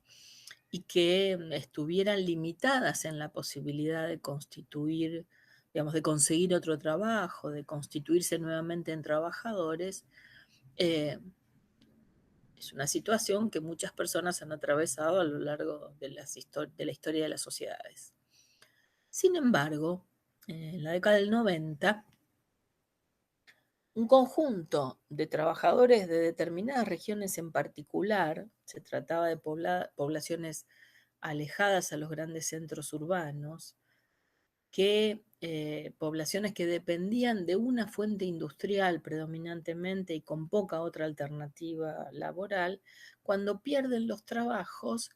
y que estuvieran limitadas en la posibilidad de constituir, digamos, de conseguir otro trabajo, de constituirse nuevamente en trabajadores, eh, es una situación que muchas personas han atravesado a lo largo de la historia de las sociedades. Sin embargo, en la década del 90, un conjunto de trabajadores de determinadas regiones en particular, se trataba de poblaciones alejadas a los grandes centros urbanos, poblaciones que dependían de una fuente industrial predominantemente y con poca otra alternativa laboral, cuando pierden los trabajos,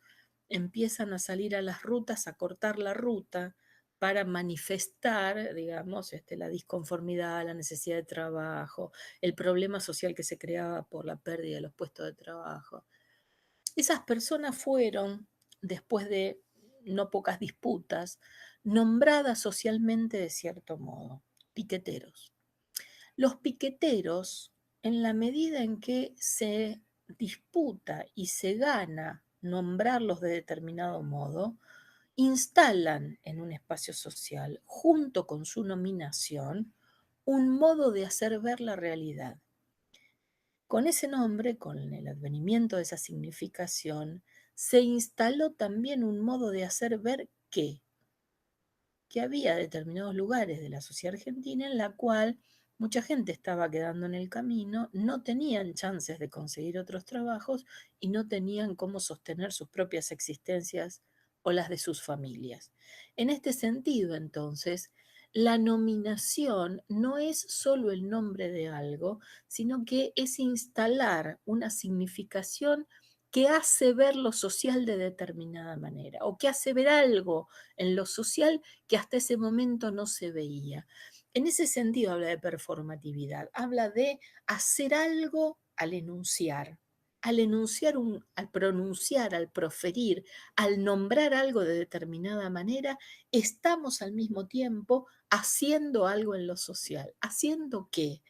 empiezan a salir a las rutas, a cortar la ruta para manifestar, digamos, la disconformidad, la necesidad de trabajo, el problema social que se creaba por la pérdida de los puestos de trabajo. Esas personas fueron, después de no pocas disputas, nombradas socialmente de cierto modo, piqueteros. Los piqueteros, en la medida en que se disputa y se gana nombrarlos de determinado modo, instalan en un espacio social, junto con su nominación, un modo de hacer ver la realidad. Con ese nombre, con el advenimiento de esa significación, se instaló también un modo de hacer ver que había determinados lugares de la sociedad argentina en la cual mucha gente estaba quedando en el camino, no tenían chances de conseguir otros trabajos y no tenían cómo sostener sus propias existencias o las de sus familias. En este sentido, entonces, la nominación no es solo el nombre de algo, sino que es instalar una significación que hace ver lo social de determinada manera o que hace ver algo en lo social que hasta ese momento no se veía. En ese sentido habla de performatividad, habla de hacer algo al enunciar, al pronunciar, al proferir, al nombrar algo de determinada manera, estamos al mismo tiempo haciendo algo en lo social. ¿Haciendo qué?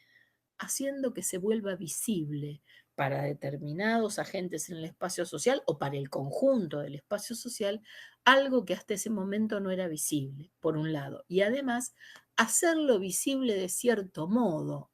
Haciendo que se vuelva visible para determinados agentes en el espacio social o para el conjunto del espacio social, algo que hasta ese momento no era visible, por un lado. Y además, hacerlo visible de cierto modo,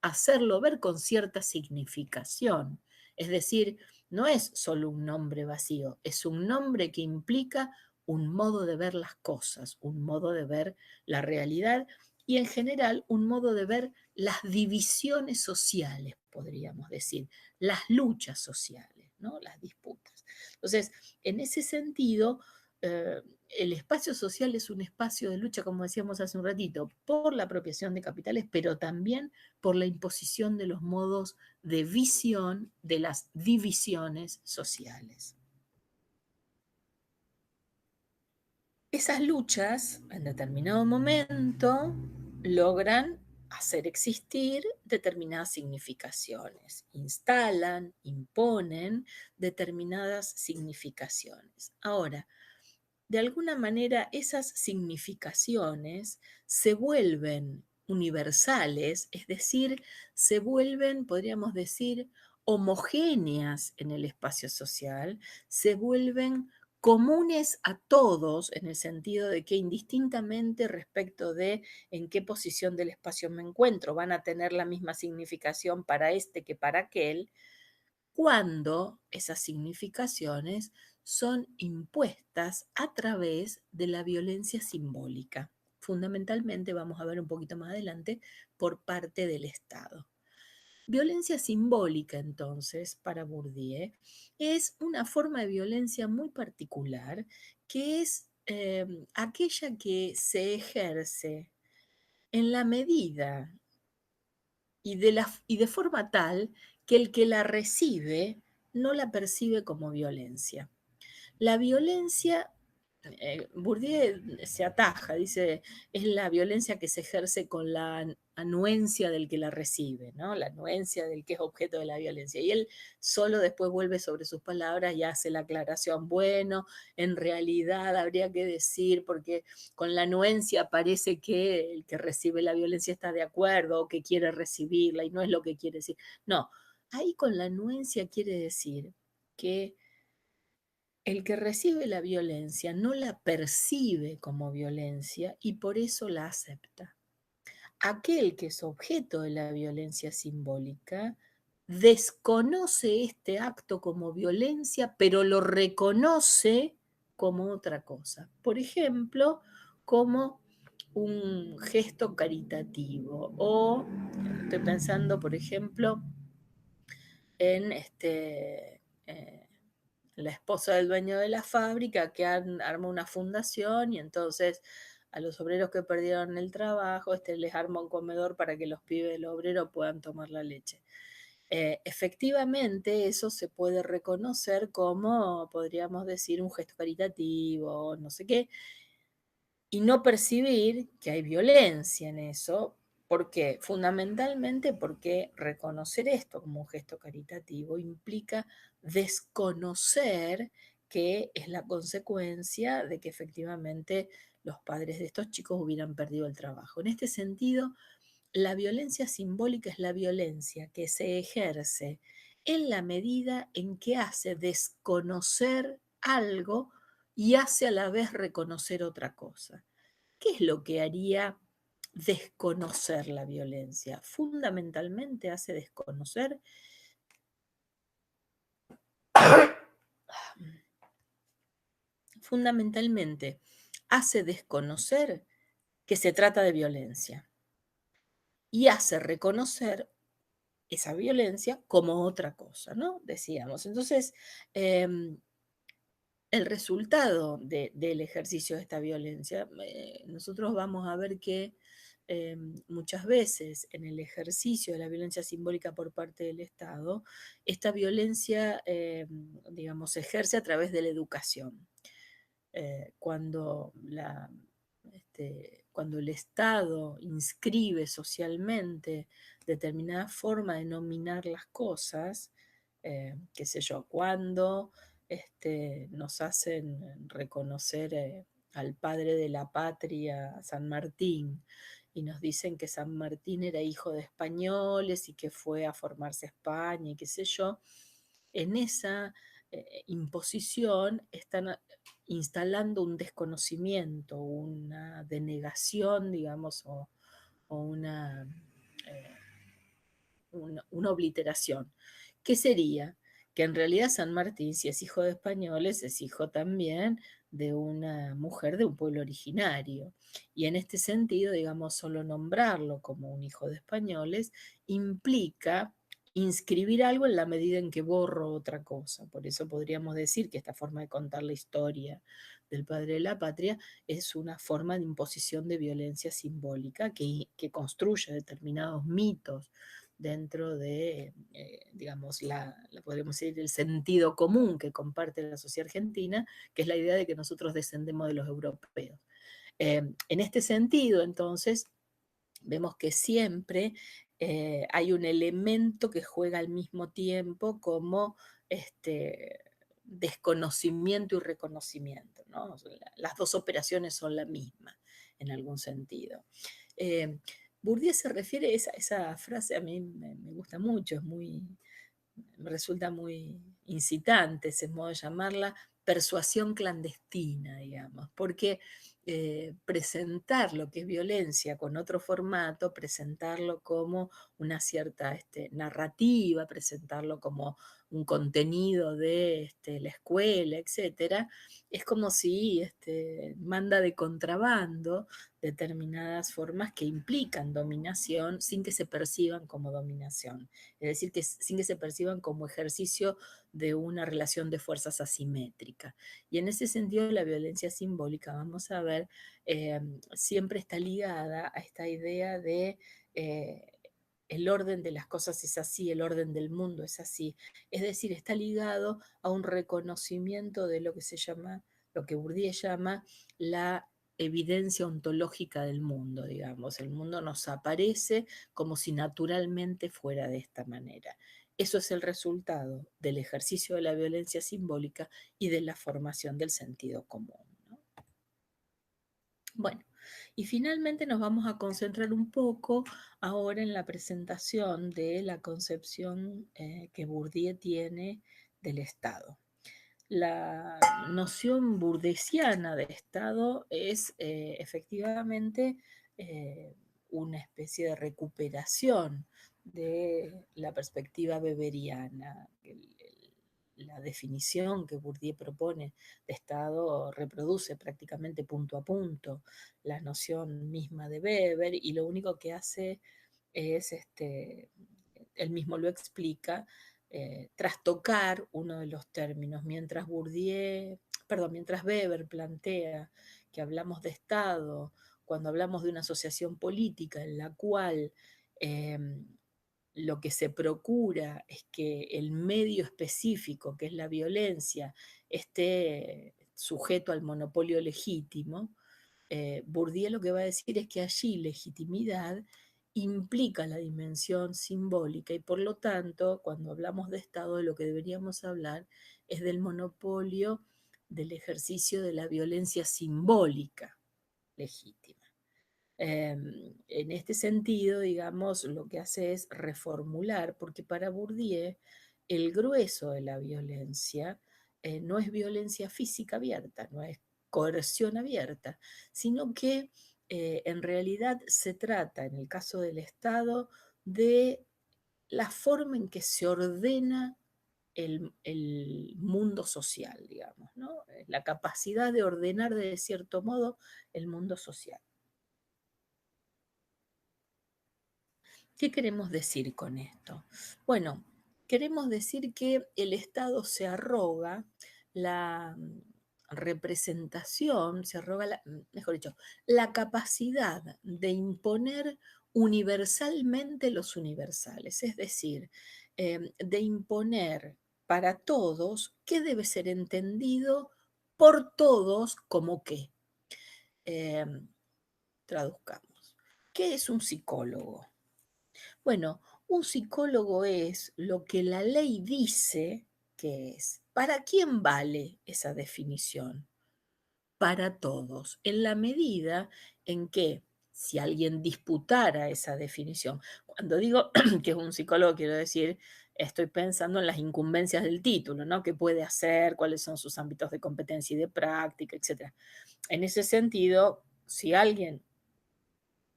hacerlo ver con cierta significación. Es decir, no es solo un nombre vacío, es un nombre que implica un modo de ver las cosas, un modo de ver la realidad y en general un modo de ver las divisiones sociales, podríamos decir, las luchas sociales, ¿no? Las disputas. Entonces, en ese sentido, el espacio social es un espacio de lucha, como decíamos hace un ratito, por la apropiación de capitales, pero también por la imposición de los modos de visión de las divisiones sociales. Esas luchas, en determinado momento, logran hacer existir determinadas significaciones, instalan, imponen determinadas significaciones. Ahora, de alguna manera esas significaciones se vuelven universales, es decir, se vuelven, podríamos decir, homogéneas en el espacio social, se vuelven comunes a todos en el sentido de que indistintamente respecto de en qué posición del espacio me encuentro, van a tener la misma significación para este que para aquel, cuando esas significaciones son impuestas a través de la violencia simbólica. Fundamentalmente, vamos a ver un poquito más adelante, por parte del Estado. Violencia simbólica, entonces, para Bourdieu, es una forma de violencia muy particular que es aquella que se ejerce en la medida y de forma tal que el que la recibe no la percibe como violencia. La violencia, Bourdieu se ataja, dice, es la violencia que se ejerce con la anuencia del que la recibe, ¿no? La anuencia del que es objeto de la violencia. Y él solo después vuelve sobre sus palabras y hace la aclaración, bueno, en realidad habría que decir, porque con la anuencia parece que el que recibe la violencia está de acuerdo o que quiere recibirla y no es lo que quiere decir. No, ahí con la anuencia quiere decir que el que recibe la violencia no la percibe como violencia y por eso la acepta. Aquel que es objeto de la violencia simbólica desconoce este acto como violencia, pero lo reconoce como otra cosa. Por ejemplo, como un gesto caritativo o estoy pensando, por ejemplo, en la esposa del dueño de la fábrica que arma una fundación y entonces a los obreros que perdieron el trabajo, les arma un comedor para que los pibes del obrero puedan tomar la leche. Efectivamente, eso se puede reconocer como, podríamos decir, un gesto caritativo, no sé qué, y no percibir que hay violencia en eso. ¿Por qué? Fundamentalmente porque reconocer esto como un gesto caritativo implica desconocer que es la consecuencia de que efectivamente los padres de estos chicos hubieran perdido el trabajo. En este sentido, la violencia simbólica es la violencia que se ejerce en la medida en que hace desconocer algo y hace a la vez reconocer otra cosa. ¿Qué es lo que haría desconocer la violencia? Fundamentalmente hace desconocer, fundamentalmente hace desconocer que se trata de violencia y hace reconocer esa violencia como otra cosa, ¿no? Decíamos. Entonces, el resultado del ejercicio de esta violencia, nosotros vamos a ver que muchas veces en el ejercicio de la violencia simbólica por parte del Estado, esta violencia, digamos, se ejerce a través de la educación. Cuando cuando el Estado inscribe socialmente determinada forma de nominar las cosas, qué sé yo, cuando nos hacen reconocer al padre de la patria, San Martín, y nos dicen que San Martín era hijo de españoles y que fue a formarse a España y qué sé yo, en esa imposición están instalando un desconocimiento, una denegación, digamos, o eh, una obliteración. ¿Qué sería? Que en realidad San Martín, si es hijo de españoles, es hijo también de una mujer de un pueblo originario. Y en este sentido, digamos, solo nombrarlo como un hijo de españoles implica inscribir algo en la medida en que borro otra cosa. Por eso podríamos decir que esta forma de contar la historia del padre de la patria es una forma de imposición de violencia simbólica que construye determinados mitos dentro de, digamos, podríamos decir, el sentido común que comparte la sociedad argentina, que es la idea de que nosotros descendemos de los europeos. En este sentido, entonces, vemos que siempre hay un elemento que juega al mismo tiempo como desconocimiento y reconocimiento, ¿no? Las dos operaciones son la misma en algún sentido. Eh, Bourdieu se refiere, esa frase a mí me gusta mucho, me resulta muy incitante ese modo de llamarla, persuasión clandestina, digamos, porque presentar lo que es violencia con otro formato, presentarlo como una cierta narrativa, presentarlo como un contenido de la escuela, etcétera, es como si manda de contrabando determinadas formas que implican dominación sin que se perciban como dominación. Es decir, que sin que se perciban como ejercicio de una relación de fuerzas asimétrica. Y en ese sentido, la violencia simbólica, vamos a ver, siempre está ligada a esta idea de el orden de las cosas es así, el orden del mundo es así. Es decir, está ligado a un reconocimiento de lo que se llama, lo que Bourdieu llama la evidencia ontológica del mundo, digamos. El mundo nos aparece como si naturalmente fuera de esta manera. Eso es el resultado del ejercicio de la violencia simbólica y de la formación del sentido común, ¿no? Bueno, y finalmente nos vamos a concentrar un poco ahora en la presentación de la concepción que Bourdieu tiene del Estado. La noción burdesiana de Estado es efectivamente eh, una especie de recuperación de la perspectiva weberiana. La definición que Bourdieu propone de Estado reproduce prácticamente punto a punto la noción misma de Weber y lo único que hace es, él mismo lo explica, trastocar uno de los términos, mientras Weber plantea que hablamos de Estado, cuando hablamos de una asociación política en la cual eh, lo que se procura es que el medio específico, que es la violencia, esté sujeto al monopolio legítimo, Bourdieu lo que va a decir es que allí legitimidad implica la dimensión simbólica y por lo tanto, cuando hablamos de Estado, de lo que deberíamos hablar es del monopolio del ejercicio de la violencia simbólica legítima. En este sentido, digamos, lo que hace es reformular, porque para Bourdieu el grueso de la violencia no es violencia física abierta, no es coerción abierta, sino que en realidad se trata, en el caso del Estado, de la forma en que se ordena el mundo social, digamos, ¿no? La capacidad de ordenar de cierto modo el mundo social. ¿Qué queremos decir con esto? Bueno, queremos decir que el Estado se arroga la representación, se arroga, mejor dicho, la capacidad de imponer universalmente los universales, es decir, de imponer para todos qué debe ser entendido por todos como qué. Eh, Traduzcamos. ¿Qué es un psicólogo? Bueno, un psicólogo es lo que la ley dice que es. ¿Para quién vale esa definición? Para todos, en la medida en que si alguien disputara esa definición, cuando digo que es un psicólogo, quiero decir, estoy pensando en las incumbencias del título, ¿no? ¿Qué puede hacer? ¿Cuáles son sus ámbitos de competencia y de práctica, etcétera? En ese sentido, si alguien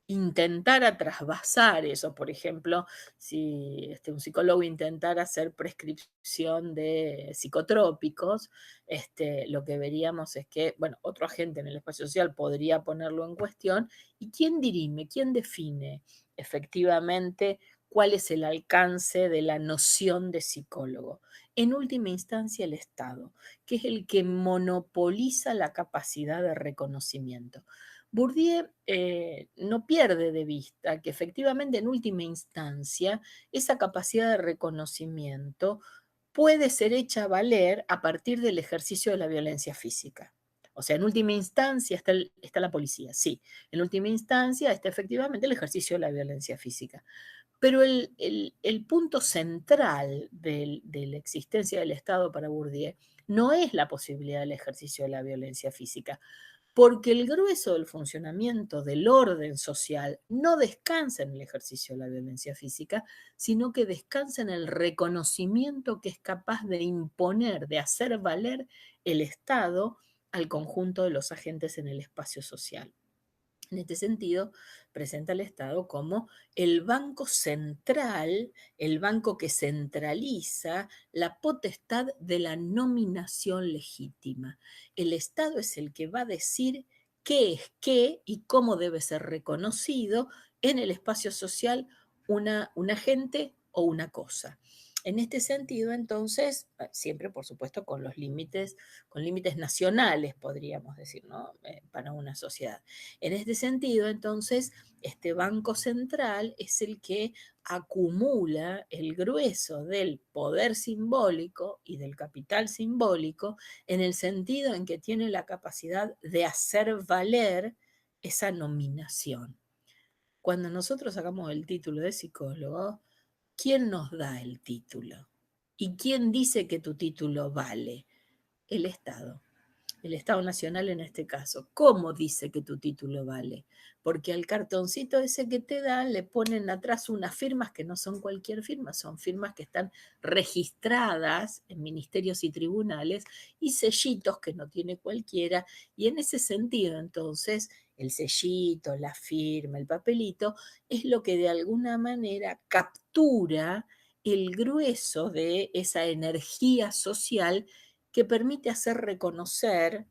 intentara trasvasar eso, por ejemplo, si un psicólogo intentara hacer prescripción de psicotrópicos, lo que veríamos es que, bueno, otro agente en el espacio social podría ponerlo en cuestión, y quién dirime, quién define efectivamente cuál es el alcance de la noción de psicólogo. En última instancia, el Estado, que es el que monopoliza la capacidad de reconocimiento. Bourdieu no pierde de vista que efectivamente en última instancia esa capacidad de reconocimiento puede ser hecha valer a partir del ejercicio de la violencia física. O sea, en última instancia está la policía, sí. En última instancia está efectivamente el ejercicio de la violencia física. Pero el punto central de la existencia del Estado para Bourdieu no es la posibilidad del ejercicio de la violencia física, porque el grueso del funcionamiento del orden social no descansa en el ejercicio de la violencia física, sino que descansa en el reconocimiento que es capaz de imponer, de hacer valer el Estado al conjunto de los agentes en el espacio social. En este sentido, presenta al Estado como el banco central, el banco que centraliza la potestad de la nominación legítima. El Estado es el que va a decir qué es qué y cómo debe ser reconocido en el espacio social un agente o una cosa. En este sentido, entonces, siempre, por supuesto, con límites nacionales, podríamos decir, ¿no? Para una sociedad. En este sentido, entonces, este Banco Central es el que acumula el grueso del poder simbólico y del capital simbólico en el sentido en que tiene la capacidad de hacer valer esa nominación. Cuando nosotros sacamos el título de psicólogo, ¿quién nos da el título? ¿Y quién dice que tu título vale? El Estado. El Estado Nacional en este caso. ¿Cómo dice que tu título vale? Porque al cartoncito ese que te dan le ponen atrás unas firmas que no son cualquier firma, son firmas que están registradas en ministerios y tribunales y sellitos que no tiene cualquiera. Y en ese sentido, entonces, el sellito, la firma, el papelito, es lo que de alguna manera captura el grueso de esa energía social que permite hacer reconocer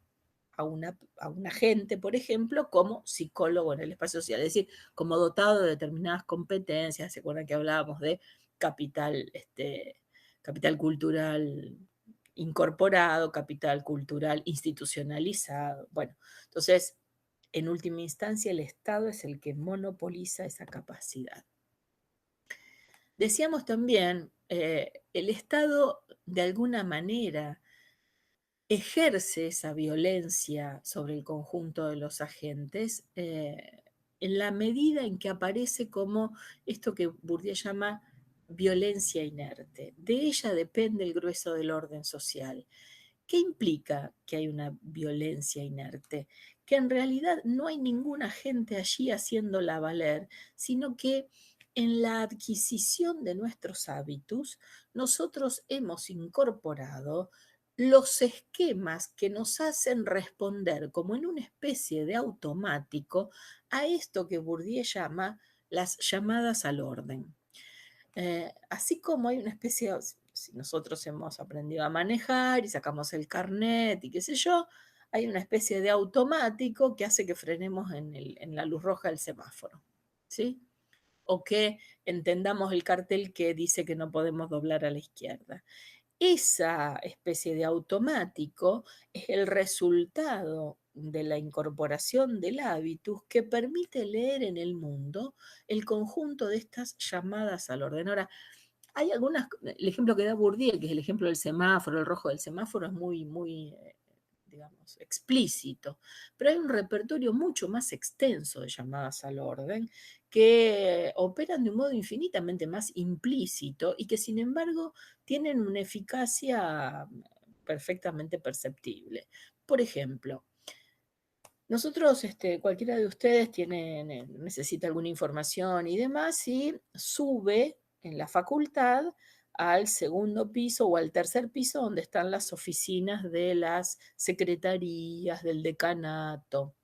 a una gente, por ejemplo, como psicólogo en el espacio social, es decir, como dotado de determinadas competencias. ¿Se acuerdan que hablábamos de capital, capital cultural incorporado, capital cultural institucionalizado? Bueno, entonces, en última instancia, el Estado es el que monopoliza esa capacidad. Decíamos también, el Estado de alguna manera ejerce esa violencia sobre el conjunto de los agentes en la medida en que aparece como esto que Bourdieu llama violencia inerte. De ella depende el grueso del orden social. ¿Qué implica que hay una violencia inerte? Que en realidad no hay ningún agente allí haciéndola valer, sino que en la adquisición de nuestros hábitos, nosotros hemos incorporado los esquemas que nos hacen responder como en una especie de automático a esto que Bourdieu llama las llamadas al orden. Así como hay una especie, si nosotros hemos aprendido a manejar y sacamos el carnet y qué sé yo, hay una especie de automático que hace que frenemos en la luz roja del semáforo, ¿sí? O que entendamos el cartel que dice que no podemos doblar a la izquierda. Esa especie de automático es el resultado de la incorporación del hábitus que permite leer en el mundo el conjunto de estas llamadas al orden. Ahora, hay algunas, el ejemplo que da Bourdieu, que es el ejemplo del semáforo, el rojo del semáforo, es muy, digamos, explícito, pero hay un repertorio mucho más extenso de llamadas al orden que operan de un modo infinitamente más implícito y que sin embargo tienen una eficacia perfectamente perceptible. Por ejemplo, nosotros, cualquiera de ustedes necesita alguna información y demás, y sube en la facultad al segundo piso o al tercer piso donde están las oficinas de las secretarías, del decanato,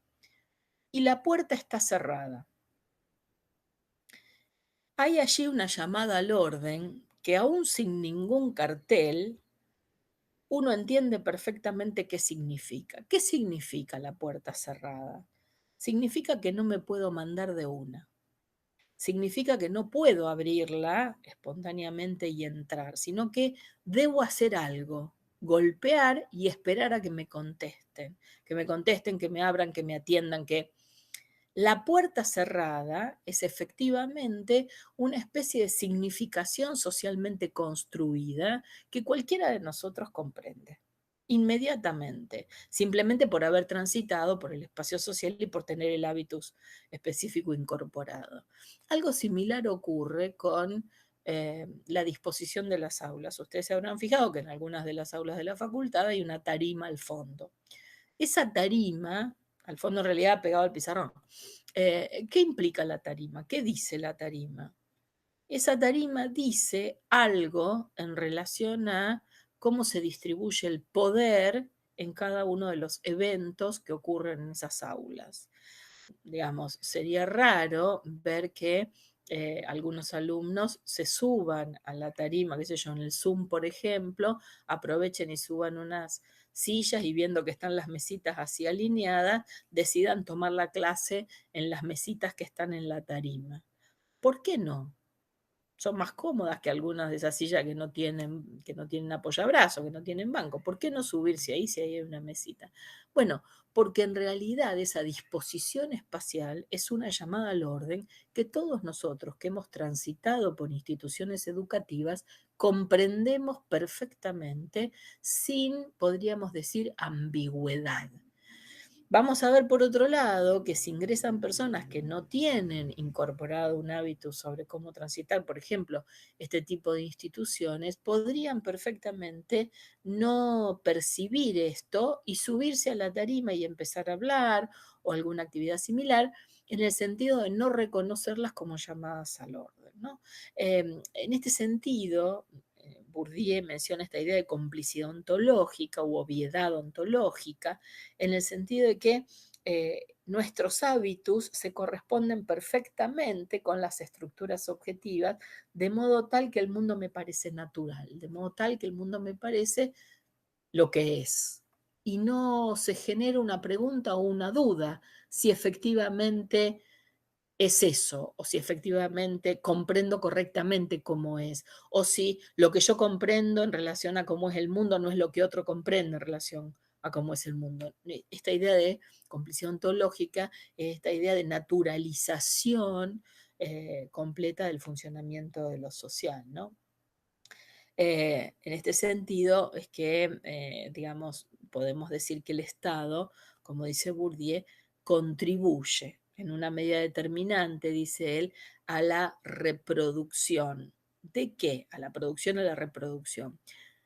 y la puerta está cerrada. Hay allí una llamada al orden que aún sin ningún cartel, uno entiende perfectamente qué significa. ¿Qué significa la puerta cerrada? Significa que no me puedo mandar de una. Significa que no puedo abrirla espontáneamente y entrar, sino que debo hacer algo, golpear y esperar a que me contesten, que me abran, que me atiendan, que la puerta cerrada es efectivamente una especie de significación socialmente construida que cualquiera de nosotros comprende. inmediatamente, simplemente por haber transitado por el espacio social y por tener el hábitus específico incorporado. Algo similar ocurre con la disposición de las aulas. Ustedes se habrán fijado que en algunas de las aulas de la facultad hay una tarima al fondo. Esa tarima, al fondo en realidad pegado al pizarrón, ¿qué implica la tarima? ¿Qué dice la tarima? Esa tarima dice algo en relación a cómo se distribuye el poder en cada uno de los eventos que ocurren en esas aulas. Digamos, sería raro ver que algunos alumnos se suban a la tarima, qué sé yo, en el Zoom, por ejemplo, aprovechen y suban unas sillas y viendo que están las mesitas así alineadas, decidan tomar la clase en las mesitas que están en la tarima. ¿Por qué no? Son más cómodas que algunas de esas sillas que no tienen apoyabrazos, que no tienen banco. ¿Por qué no subirse ahí si hay una mesita? Bueno, porque en realidad esa disposición espacial es una llamada al orden que todos nosotros que hemos transitado por instituciones educativas comprendemos perfectamente sin, podríamos decir, ambigüedad. Vamos a ver por otro lado que si ingresan personas que no tienen incorporado un hábito sobre cómo transitar, por ejemplo, este tipo de instituciones, podrían perfectamente no percibir esto y subirse a la tarima y empezar a hablar o alguna actividad similar en el sentido de no reconocerlas como llamadas al orden, ¿no? En este sentido, Bourdieu menciona esta idea de complicidad ontológica u obviedad ontológica, en el sentido de que nuestros hábitos se corresponden perfectamente con las estructuras objetivas, de modo tal que el mundo me parece natural, de modo tal que el mundo me parece lo que es. Y no se genera una pregunta o una duda si efectivamente es eso, o si efectivamente comprendo correctamente cómo es, o si lo que yo comprendo en relación a cómo es el mundo no es lo que otro comprende en relación a cómo es el mundo. Esta idea de complicidad ontológica, esta idea de naturalización completa del funcionamiento de lo social, ¿no? En este sentido es que, digamos, podemos decir que el Estado, como dice Bourdieu, contribuye en una medida determinante, dice él, a la reproducción. ¿De qué? A la producción, a la reproducción.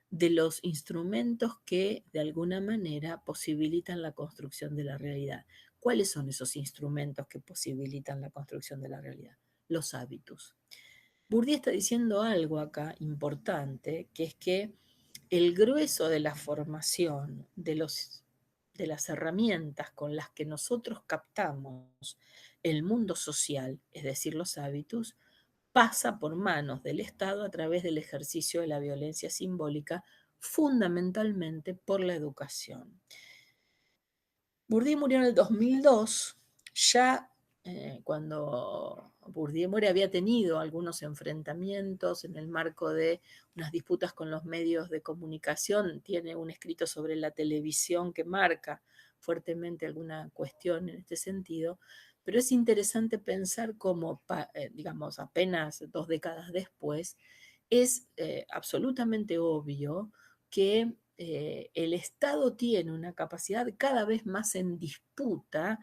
De los instrumentos que de alguna manera posibilitan la construcción de la realidad. ¿Cuáles son esos instrumentos que posibilitan la construcción de la realidad? Los hábitos. Bourdieu está diciendo algo acá importante, que es que el grueso de la formación de las herramientas con las que nosotros captamos el mundo social, es decir, los hábitos, pasa por manos del Estado a través del ejercicio de la violencia simbólica, fundamentalmente por la educación. Bourdieu murió en el 2002, ya cuando Bourdieu muere había tenido algunos enfrentamientos en el marco de unas disputas con los medios de comunicación, tiene un escrito sobre la televisión que marca fuertemente alguna cuestión en este sentido, pero es interesante pensar cómo, digamos, apenas 2 décadas después, es absolutamente obvio que el Estado tiene una capacidad cada vez más en disputa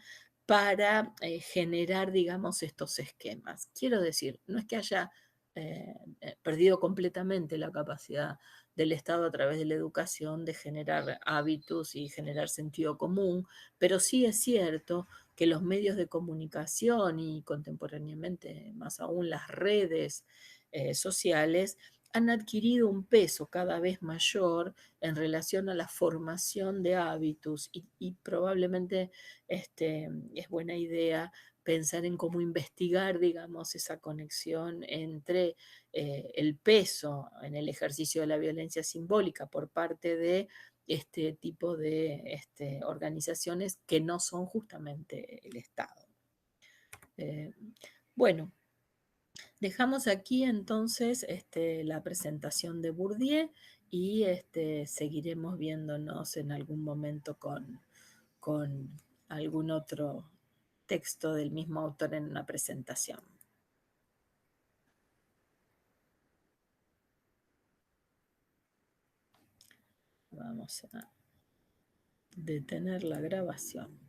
para generar, digamos, estos esquemas. Quiero decir, no es que haya perdido completamente la capacidad del Estado a través de la educación de generar hábitos y generar sentido común, pero sí es cierto que los medios de comunicación y contemporáneamente más aún las redes sociales han adquirido un peso cada vez mayor en relación a la formación de hábitos y probablemente es buena idea pensar en cómo investigar, digamos, esa conexión entre el peso en el ejercicio de la violencia simbólica por parte de este tipo de organizaciones que no son justamente el Estado. Bueno, dejamos aquí entonces la presentación de Bourdieu y seguiremos viéndonos en algún momento con algún otro texto del mismo autor en una presentación. Vamos a detener la grabación.